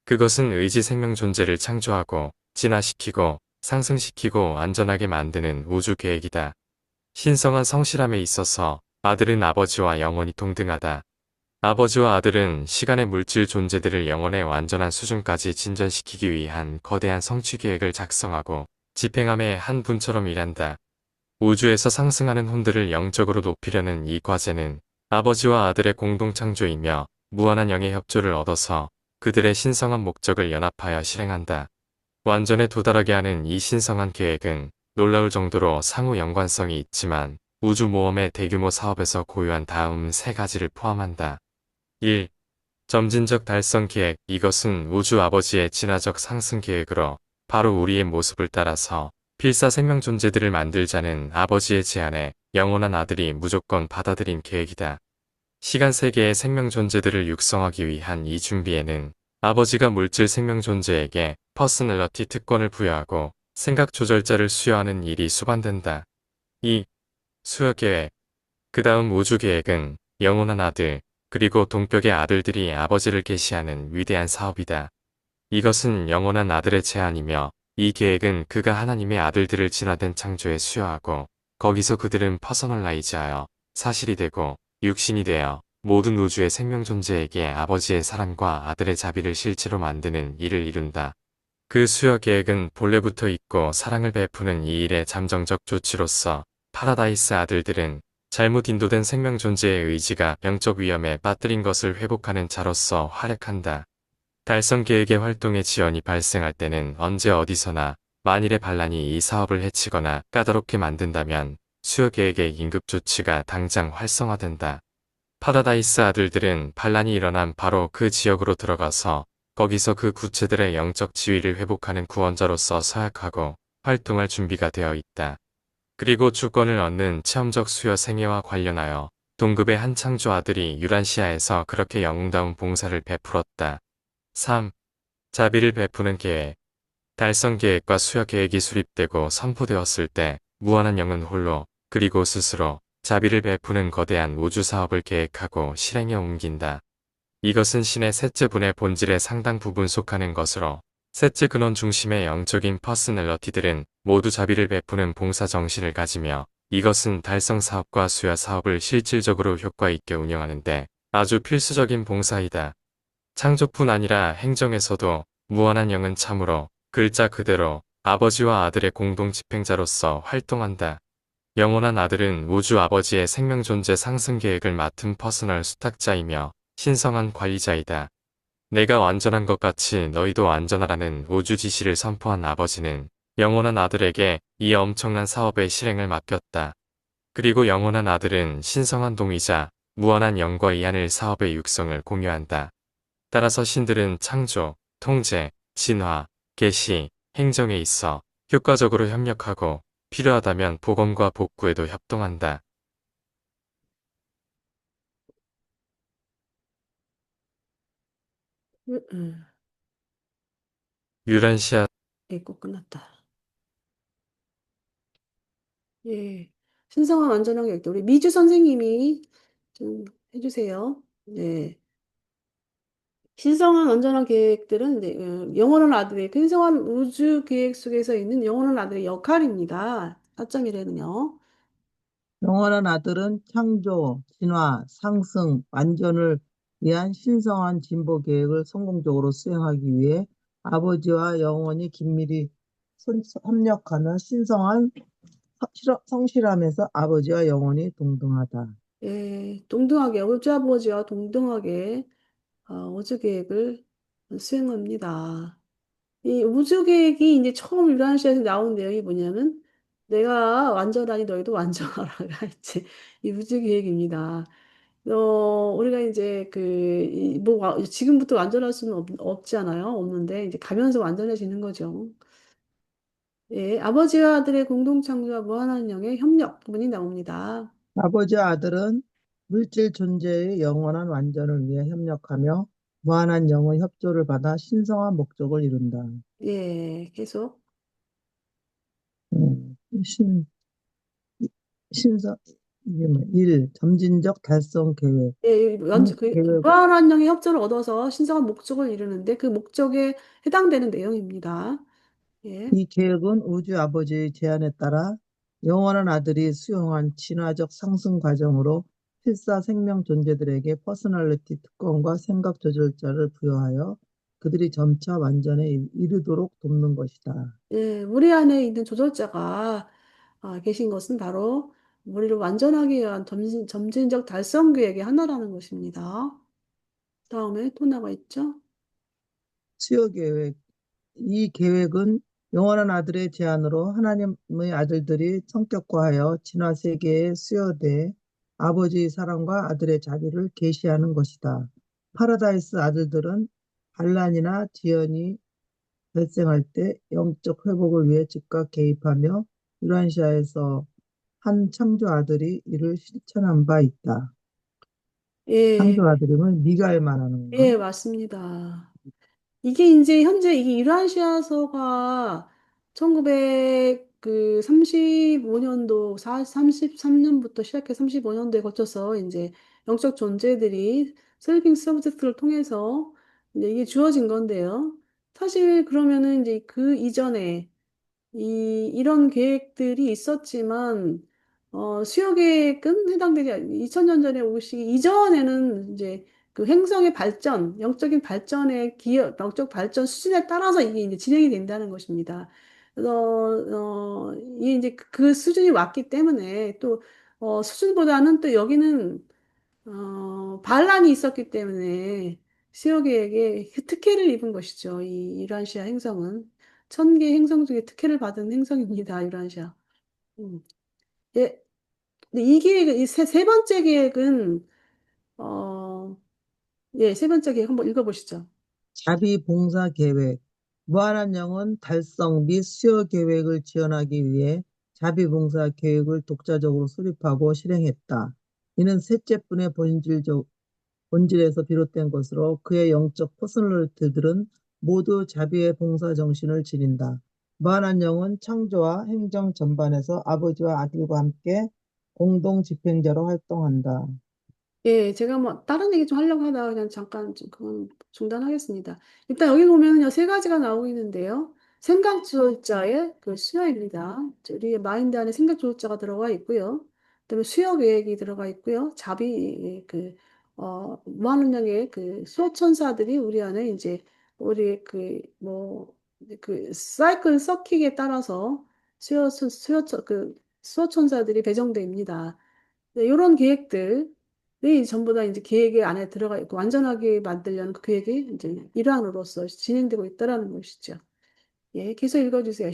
Speaker 2: 그것은 의지 생명 존재를 창조하고 진화시키고 상승시키고 안전하게 만드는 우주 계획이다. 신성한 성실함에 있어서 아들은 아버지와 영원히 동등하다. 아버지와 아들은 시간의 물질 존재들을 영혼의 완전한 수준까지 진전시키기 위한 거대한 성취 계획을 작성하고 집행함의 한 분처럼 일한다. 우주에서 상승하는 혼들을 영적으로 높이려는 이 과제는 아버지와 아들의 공동 창조이며 무한한 영의 협조를 얻어서 그들의 신성한 목적을 연합하여 실행한다. 완전에 도달하게 하는 이 신성한 계획은 놀라울 정도로 상호 연관성이 있지만 우주 모험의 대규모 사업에서 고유한 다음 세 가지를 포함한다. 1. 점진적 달성 계획 이것은 우주 아버지의 진화적 상승 계획으로 바로 우리의 모습을 따라서 필사 생명 존재들을 만들자는 아버지의 제안에 영원한 아들이 무조건 받아들인 계획이다. 시간 세계의 생명 존재들을 육성하기 위한 이 준비에는 아버지가 물질 생명 존재에게 퍼스널러티 특권을 부여하고 생각 조절자를 수여하는 일이 수반된다. 2. 수여 계획 그 다음 우주 계획은 영원한 아들 그리고 동격의 아들들이 아버지를 계시하는 위대한 사업이다. 이것은 영원한 아들의 제안이며 이 계획은 그가 하나님의 아들들을 진화된 창조에 수여하고 거기서 그들은 퍼서널라이즈하여 사실이 되고 육신이 되어 모든 우주의 생명 존재에게 아버지의 사랑과 아들의 자비를 실제로 만드는 일을 이룬다. 그 수여 계획은 본래부터 있고 사랑을 베푸는 이 일의 잠정적 조치로서 파라다이스 아들들은 잘못 인도된 생명 존재의 의지가 영적 위험에 빠뜨린 것을 회복하는 자로서 활약한다. 달성 계획의 활동의 지연이 발생할 때는 언제 어디서나 만일의 반란이 이 사업을 해치거나 까다롭게 만든다면 수요 계획의 긴급 조치가 당장 활성화된다. 파라다이스 아들들은 반란이 일어난 바로 그 지역으로 들어가서 거기서 그 구체들의 영적 지위를 회복하는 구원자로서 서약하고 활동할 준비가 되어 있다. 그리고 주권을 얻는 체험적 수요 생애와 관련하여 동급의 한 창조 아들이 유란시아에서 그렇게 영웅다운 봉사를 베풀었다. 3. 자비를 베푸는 계획 달성 계획과 수여 계획이 수립되고 선포되었을 때 무한한 영은 홀로 그리고 스스로 자비를 베푸는 거대한 우주 사업을 계획하고 실행에 옮긴다. 이것은 신의 셋째 분의 본질에 상당 부분 속하는 것으로 셋째 근원 중심의 영적인 퍼스널러티들은 모두 자비를 베푸는 봉사 정신을 가지며 이것은 달성 사업과 수여 사업을 실질적으로 효과 있게 운영하는데 아주 필수적인 봉사이다. 창조뿐 아니라 행정에서도 무한한 영은 참으로 글자 그대로 아버지와 아들의 공동 집행자로서 활동한다. 영원한 아들은 우주 아버지의 생명 존재 상승 계획을 맡은 퍼스널 수탁자이며 신성한 관리자이다. 내가 완전한 것 같이 너희도 완전하라는 우주 지시를 선포한 아버지는 영원한 아들에게 이 엄청난 사업의 실행을 맡겼다. 그리고 영원한 아들은 신성한 동의자, 무한한 영과 이하늘 사업의 육성을 공유한다. 따라서 신들은 창조, 통제, 진화, 계시, 행정에 있어 효과적으로 협력하고 필요하다면 복원과 복구에도 협동한다.
Speaker 1: 음,
Speaker 2: 유란시아
Speaker 1: 꼭 끝났다. 예. 신성한 완전한 계획도 우리 미주 선생님이 좀 해주세요. 네. 신성한 완전한 계획들은 이제 영원한 아들의 신성한 우주 계획 속에서 있는 영원한 아들의 역할입니다. 4.1에는요.
Speaker 3: 영원한 아들은 창조, 진화, 상승, 완전을 위한 신성한 진보 계획을 성공적으로 수행하기 위해 아버지와 영원히 긴밀히 협력하며 신성한 성실함에서 아버지와 영원히 동등하다.
Speaker 1: 예, 동등하게 우주 아버지와 동등하게 우주 계획을 수행합니다. 이 우주 계획이 이제 처음 유라시아에서 나온 내용이 뭐냐면 내가 완전하니 너희도 완전하라가 이제 이 우주 계획입니다. 우리가 이제 지금부터 완전할 수는 없잖아요. 없는데 이제 가면서 완전해지는 거죠. 예, 아버지와 아들의 공동 창조와 무한한 영의 협력 부분이 나옵니다.
Speaker 3: 아버지와 아들은 물질 존재의 영원한 완전을 위해 협력하며 무한한 영의 협조를 받아 신성한 목적을 이룬다.
Speaker 1: 예, 계속.
Speaker 3: 음, 신, 신성, 이게 뭐, 일, 점진적 달성 계획.
Speaker 1: 예,
Speaker 3: 이 계획,
Speaker 1: 무한한 영의 협조를 얻어서 신성한 목적을 이루는데 그 목적에 해당되는 내용입니다. 예,
Speaker 3: 이 계획은 우주 아버지의 제안에 따라 영원한 아들이 수용한 진화적 상승 과정으로 필사 생명 존재들에게 퍼스널리티 특권과 생각 조절자를 부여하여 그들이 점차 완전에 이르도록 돕는 것이다.
Speaker 1: 예, 우리 안에 있는 조절자가 계신 것은 바로 우리를 완전하게 위한 점진적 달성 계획의 하나라는 것입니다. 다음에 또 나와 있죠?
Speaker 3: 수요 계획. 이 계획은 영원한 아들의 제안으로 하나님의 아들들이 성격화하여 진화 세계에 수여돼 아버지의 사랑과 아들의 자비를 계시하는 것이다. 파라다이스 아들들은 반란이나 지연이 발생할 때 영적 회복을 위해 즉각 개입하며 유란시아에서 한 창조 아들이 이를 실천한 바 있다.
Speaker 1: 예,
Speaker 3: 창조 아들임을 미가엘 말하는 건가?
Speaker 1: 예, 맞습니다. 이게 이제 현재 이게 이라시아서가 1935년도 33년부터 시작해 35년도에 거쳐서 이제 영적 존재들이 셀빙 서브젝트를 통해서 이제 이게 주어진 건데요. 사실 그러면은 이제 그 이전에 이런 계획들이 있었지만, 수요 계획은 해당되지, 2000년 전에 오시기 이전에는 이제 그 행성의 발전, 영적인 발전의 영적 발전 수준에 따라서 이게 이제 진행이 된다는 것입니다. 그래서, 이게 이제 그 수준이 왔기 때문에 또, 수준보다는 또 여기는 반란이 있었기 때문에 수역에게 특혜를 입은 것이죠. 이 유란시아 행성은 1000개 행성 중에 특혜를 받은 행성입니다. 유란시아. 음. 예, 근데 이 계획은 세 번째 계획은 어, 세 번째 계획 한번 읽어보시죠.
Speaker 3: 자비 봉사 계획. 무한한 영은 달성 및 수요 계획을 지원하기 위해 자비 봉사 계획을 독자적으로 수립하고 실행했다. 이는 셋째분의 본질에서 비롯된 것으로 그의 영적 퍼스널리티들은 모두 자비의 봉사 정신을 지닌다. 무한한 영은 창조와 행정 전반에서 아버지와 아들과 함께 공동 집행자로 활동한다.
Speaker 1: 예, 제가 뭐 다른 얘기 좀 하려고 하다가 그냥 잠깐 좀 그건 중단하겠습니다. 일단 여기 보면요 세 가지가 나오고 있는데요. 생각 조절자의 그 수요입니다. 우리의 마인드 안에 생각 조절자가 들어가 있고요. 그다음에 수요 계획이 들어가 있고요. 무한능력의 그 수호천사들이 우리 안에 이제 우리 그 사이클 서킥에 따라서 그 수호천사들이 배정됩니다. 네, 이런 계획들이 전부 다 이제 계획에 안에 들어가 있고 완전하게 만들려는 그 계획이 이제 일환으로서 진행되고 있다라는 것이죠. 예, 계속 읽어주세요.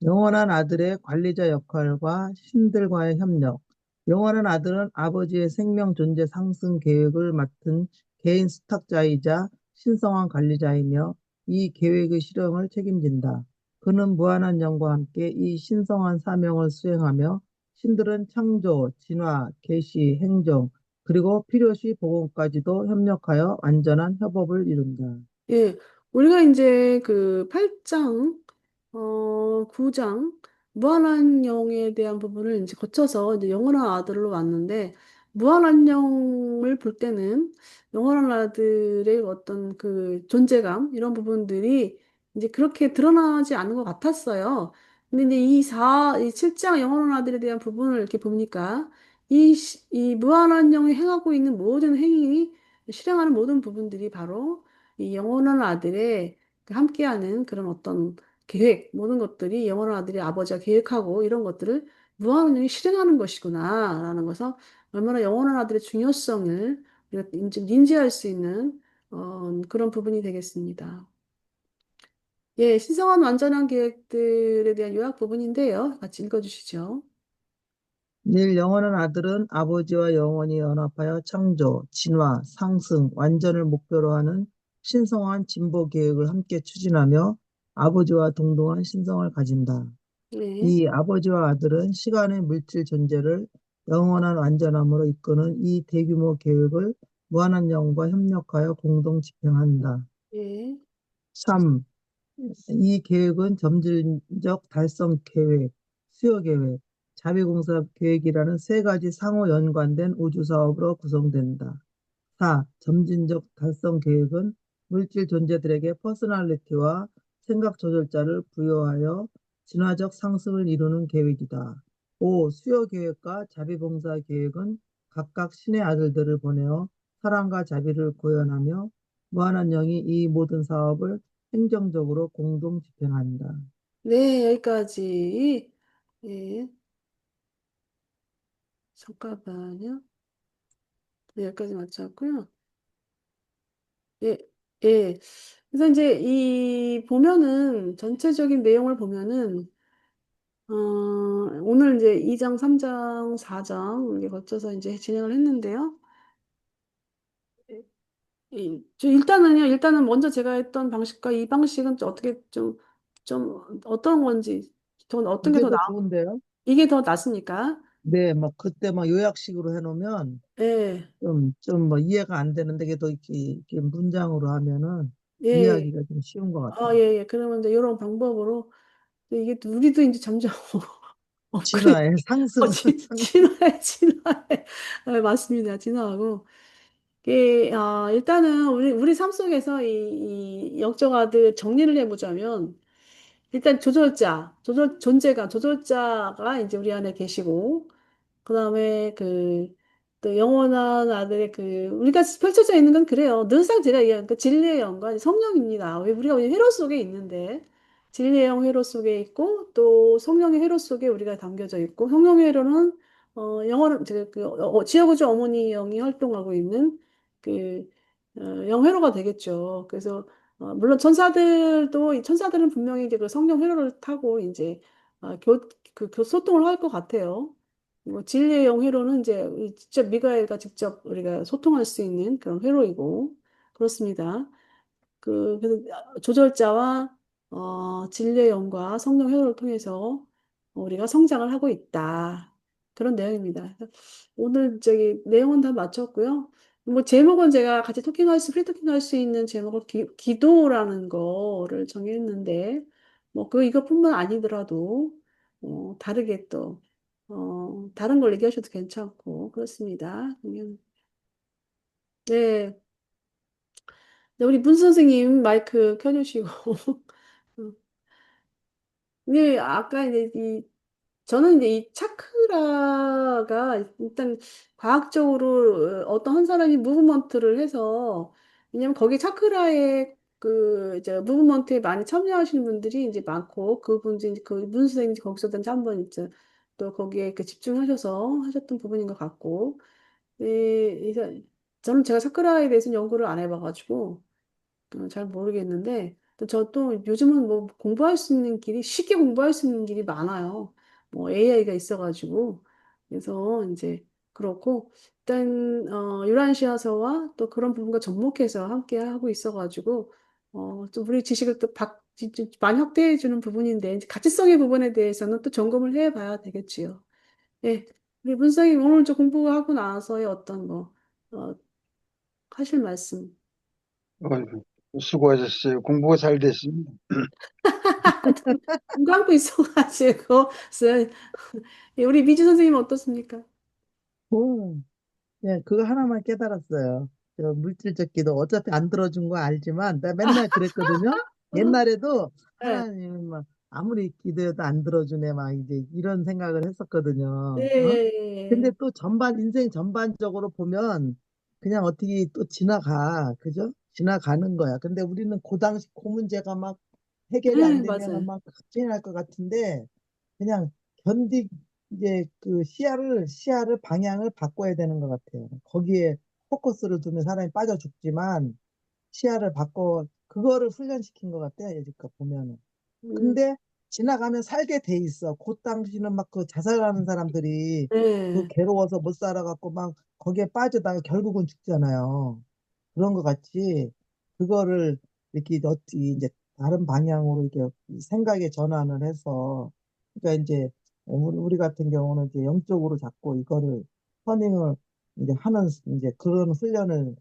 Speaker 3: 영원한 아들의 관리자 역할과 신들과의 협력. 영원한 아들은 아버지의 생명 존재 상승 계획을 맡은 개인 수탁자이자 신성한 관리자이며 이 계획의 실행을 책임진다. 그는 무한한 영과 함께 이 신성한 사명을 수행하며 신들은 창조, 진화, 계시, 행정, 그리고 필요시 복원까지도 협력하여 완전한 협업을 이룬다.
Speaker 1: 예, 우리가 이제 그 8장, 9장, 무한한 영에 대한 부분을 이제 거쳐서 이제 영원한 아들로 왔는데, 무한한 영을 볼 때는 영원한 아들의 어떤 그 존재감, 이런 부분들이 이제 그렇게 드러나지 않는 것 같았어요. 근데 이제 이 7장 영원한 아들에 대한 부분을 이렇게 보니까, 이 무한한 영이 행하고 있는 모든 행위, 실행하는 모든 부분들이 바로 이 영원한 아들의 그 함께하는 그런 어떤 계획, 모든 것들이 영원한 아들의 아버지가 계획하고 이런 것들을 무한히 실행하는 것이구나라는 것을 얼마나 영원한 아들의 중요성을 우리가 인지할 수 있는 그런 부분이 되겠습니다. 예, 신성한 완전한 계획들에 대한 요약 부분인데요. 같이 읽어주시죠.
Speaker 3: 늘 영원한 아들은 아버지와 영원히 연합하여 창조, 진화, 상승, 완전을 목표로 하는 신성한 진보 계획을 함께 추진하며 아버지와 동등한 신성을 가진다.
Speaker 1: 네,
Speaker 3: 이 아버지와 아들은 시간의 물질 존재를 영원한 완전함으로 이끄는 이 대규모 계획을 무한한 영과 협력하여 공동 집행한다.
Speaker 1: 예,
Speaker 3: 3. 이 계획은 점진적 달성 계획, 수요 계획, 자비공사 계획이라는 세 가지 상호 연관된 우주 사업으로 구성된다. 4. 점진적 달성 계획은 물질 존재들에게 퍼스널리티와 생각 조절자를 부여하여 진화적 상승을 이루는 계획이다. 5. 수요 계획과 자비봉사 계획은 각각 신의 아들들을 보내어 사랑과 자비를 구현하며 무한한 영이 이 모든 사업을 행정적으로 공동 집행한다.
Speaker 1: 네, 여기까지. 예, 잠깐만요. 네, 여기까지 맞췄고요. 예, 예. 그래서 이제 이 보면은 전체적인 내용을 보면은 오늘 이제 2장, 3장, 4장 이렇게 거쳐서 이제 진행을 했는데요. 일단은 먼저 제가 했던 방식과 이 방식은 좀 어떻게 좀 어떤 건지 전 어떤 게
Speaker 3: 이게
Speaker 1: 더
Speaker 3: 더 좋은데요?
Speaker 1: 이게 더 낫습니까?
Speaker 3: 네, 막 그때 막 요약식으로 해놓으면
Speaker 1: 예,
Speaker 3: 좀 뭐 이해가 안 되는데 그래도 이렇게 문장으로 하면은
Speaker 1: 예.
Speaker 3: 이해하기가 좀 쉬운 것
Speaker 1: 아,
Speaker 3: 같아요.
Speaker 1: 예, 예. 그러면 이제 이런 방법으로 이게 우리도 이제 점점 업그레이드
Speaker 3: 진화의 상승, 상승.
Speaker 1: 진화해. 아, 맞습니다. 진화하고. 일단은 우리 삶 속에서 이 영적아들 정리를 해보자면, 일단 조절자가 이제 우리 안에 계시고, 그 다음에 또 영원한 아들의 우리가 펼쳐져 있는 건 그래요. 늘상 제가 얘기한 그 진리의 영과 성령입니다. 왜 우리가 회로 속에 있는데, 진리의 영 회로 속에 있고, 또 성령의 회로 속에 우리가 담겨져 있고, 성령의 회로는, 지어구주 어머니 영이 활동하고 있는 그, 영회로가 되겠죠. 그래서, 물론 이 천사들은 분명히 이제 그 성령 회로를 타고 이제, 소통을 할 것 같아요. 뭐 진리의 영 회로는 이제 직접 미가엘과 직접 우리가 소통할 수 있는 그런 회로이고 그렇습니다. 그래서 조절자와 진리의 영과 성령 회로를 통해서 우리가 성장을 하고 있다. 그런 내용입니다. 그래서 오늘 저기 내용은 다 마쳤고요. 뭐 제목은 제가 같이 프리토킹 할 수 있는 제목을 기도라는 거를 정했는데 뭐 이것뿐만 아니더라도 다르게 또 다른 걸 얘기하셔도 괜찮고 그렇습니다. 네, 네, 우리 문 선생님 마이크 켜주시고 네, 아까 이제 저는 이제 이 차크라가 일단 과학적으로 어떤 한 사람이 무브먼트를 해서 왜냐면 거기 차크라에 이제 무브먼트에 많이 참여하시는 분들이 이제 많고 그분이 이제 그 문수생이 거기서도 한번 이제 또 거기에 집중하셔서 하셨던 부분인 것 같고 그래서 저는 제가 차크라에 대해서 연구를 안 해봐가지고 잘 모르겠는데, 또 저 또 요즘은 뭐 공부할 수 있는 길이, 쉽게 공부할 수 있는 길이 많아요. 뭐 AI가 있어가지고. 그래서 이제 그렇고, 일단, 유란시아서와 또 그런 부분과 접목해서 함께 하고 있어가지고, 좀 우리 지식을 또 진짜 많이 확대해 주는 부분인데, 이제 가치성의 부분에 대해서는 또 점검을 해 봐야 되겠지요. 예. 우리 문성님 오늘 좀 공부하고 나서의 어떤 뭐, 어, 하실 말씀.
Speaker 4: 수고하셨어요. 공부가 잘 됐습니다.
Speaker 1: 눈 감고 있어가지고, 예, 우리 미주 선생님 어떻습니까?
Speaker 3: 네, 그거 하나만 깨달았어요. 저 물질적 기도 어차피 안 들어준 거 알지만 나 맨날 그랬거든요. 옛날에도
Speaker 1: 네.
Speaker 3: 하나님은 막 아무리 기도해도 안 들어주네 막 이제 이런 생각을 했었거든요. 어? 근데
Speaker 1: 네.
Speaker 3: 또 인생 전반적으로 보면 그냥 어떻게 또 지나가. 그죠? 지나가는 거야. 근데 우리는 그 당시 그 문제가 막 해결이
Speaker 1: 네,
Speaker 3: 안 되면은
Speaker 1: 맞아요.
Speaker 3: 막 큰일 날 것 같은데 그냥 견디 이제 그 시야를 방향을 바꿔야 되는 것 같아요. 거기에 포커스를 두면 사람이 빠져 죽지만 시야를 바꿔 그거를 훈련시킨 것 같아요. 여지껏 보면은.
Speaker 1: 음,
Speaker 3: 근데 지나가면 살게 돼 있어. 그 당시는 막 그 자살하는 사람들이 그
Speaker 1: 네.
Speaker 3: 괴로워서 못 살아갖고 막 거기에 빠져다가 결국은 죽잖아요. 그런 것 같이 그거를 이렇게 어떻게 이제 다른 방향으로 이렇게 생각의 전환을 해서 그러니까 이제 우리 같은 경우는 이제 영적으로 자꾸 이거를 터닝을 이제 하는 이제 그런 훈련을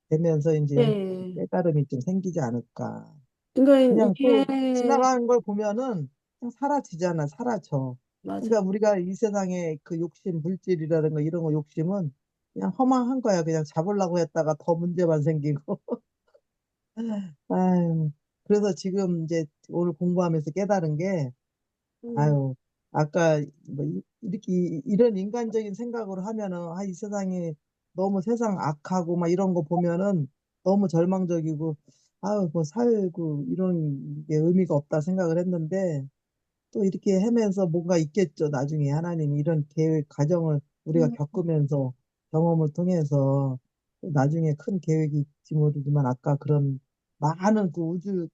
Speaker 3: 되면서 이제
Speaker 1: 네.
Speaker 3: 깨달음이 좀 생기지 않을까.
Speaker 1: 그러니까
Speaker 3: 그냥 또
Speaker 1: 이게,
Speaker 3: 지나가는 걸 보면은 그냥 사라지잖아, 사라져. 그러니까
Speaker 1: 맞아요.
Speaker 3: 우리가 이 세상에 그 욕심, 물질이라든가 이런 거 욕심은 그냥 허망한 거야. 그냥 잡으려고 했다가 더 문제만 생기고. 아유, 그래서 지금 이제 오늘 공부하면서 깨달은 게,
Speaker 1: 음,
Speaker 3: 아유, 아까 뭐 이렇게 이런 인간적인 생각으로 하면은, 아, 이 세상이 너무 세상 악하고 막 이런 거 보면은 너무 절망적이고, 아유, 뭐 살고 이런 게 의미가 없다 생각을 했는데, 또 이렇게 하면서 뭔가 있겠죠. 나중에 하나님이 이런 계획, 과정을 우리가
Speaker 1: 음,
Speaker 3: 겪으면서 경험을 통해서 또 나중에 큰 계획이 있지 모르지만 아까 그런 많은 그 우주,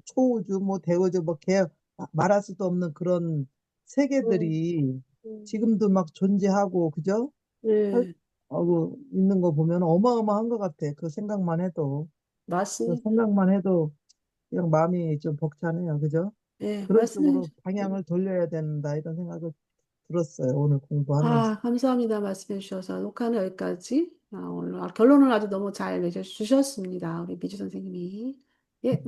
Speaker 3: 초우주, 뭐 대우주, 뭐 말할 수도 없는 그런
Speaker 1: 음,
Speaker 3: 세계들이
Speaker 1: 음,
Speaker 3: 지금도 막 존재하고, 그죠?
Speaker 1: 네,
Speaker 3: 있는 거 보면 어마어마한 것 같아. 그 생각만 해도. 그
Speaker 1: 맞습니다.
Speaker 3: 생각만 해도 그냥 마음이 좀 벅차네요. 그죠?
Speaker 1: 네,
Speaker 3: 그런
Speaker 1: 말씀해
Speaker 3: 쪽으로 방향을 돌려야 된다 이런 생각을 들었어요. 오늘 공부하면서.
Speaker 1: 감사합니다. 말씀해 주셔서. 녹화는 여기까지. 오늘 결론을 아주 너무 잘 맺어주셨습니다. 우리 미주 선생님이. 예,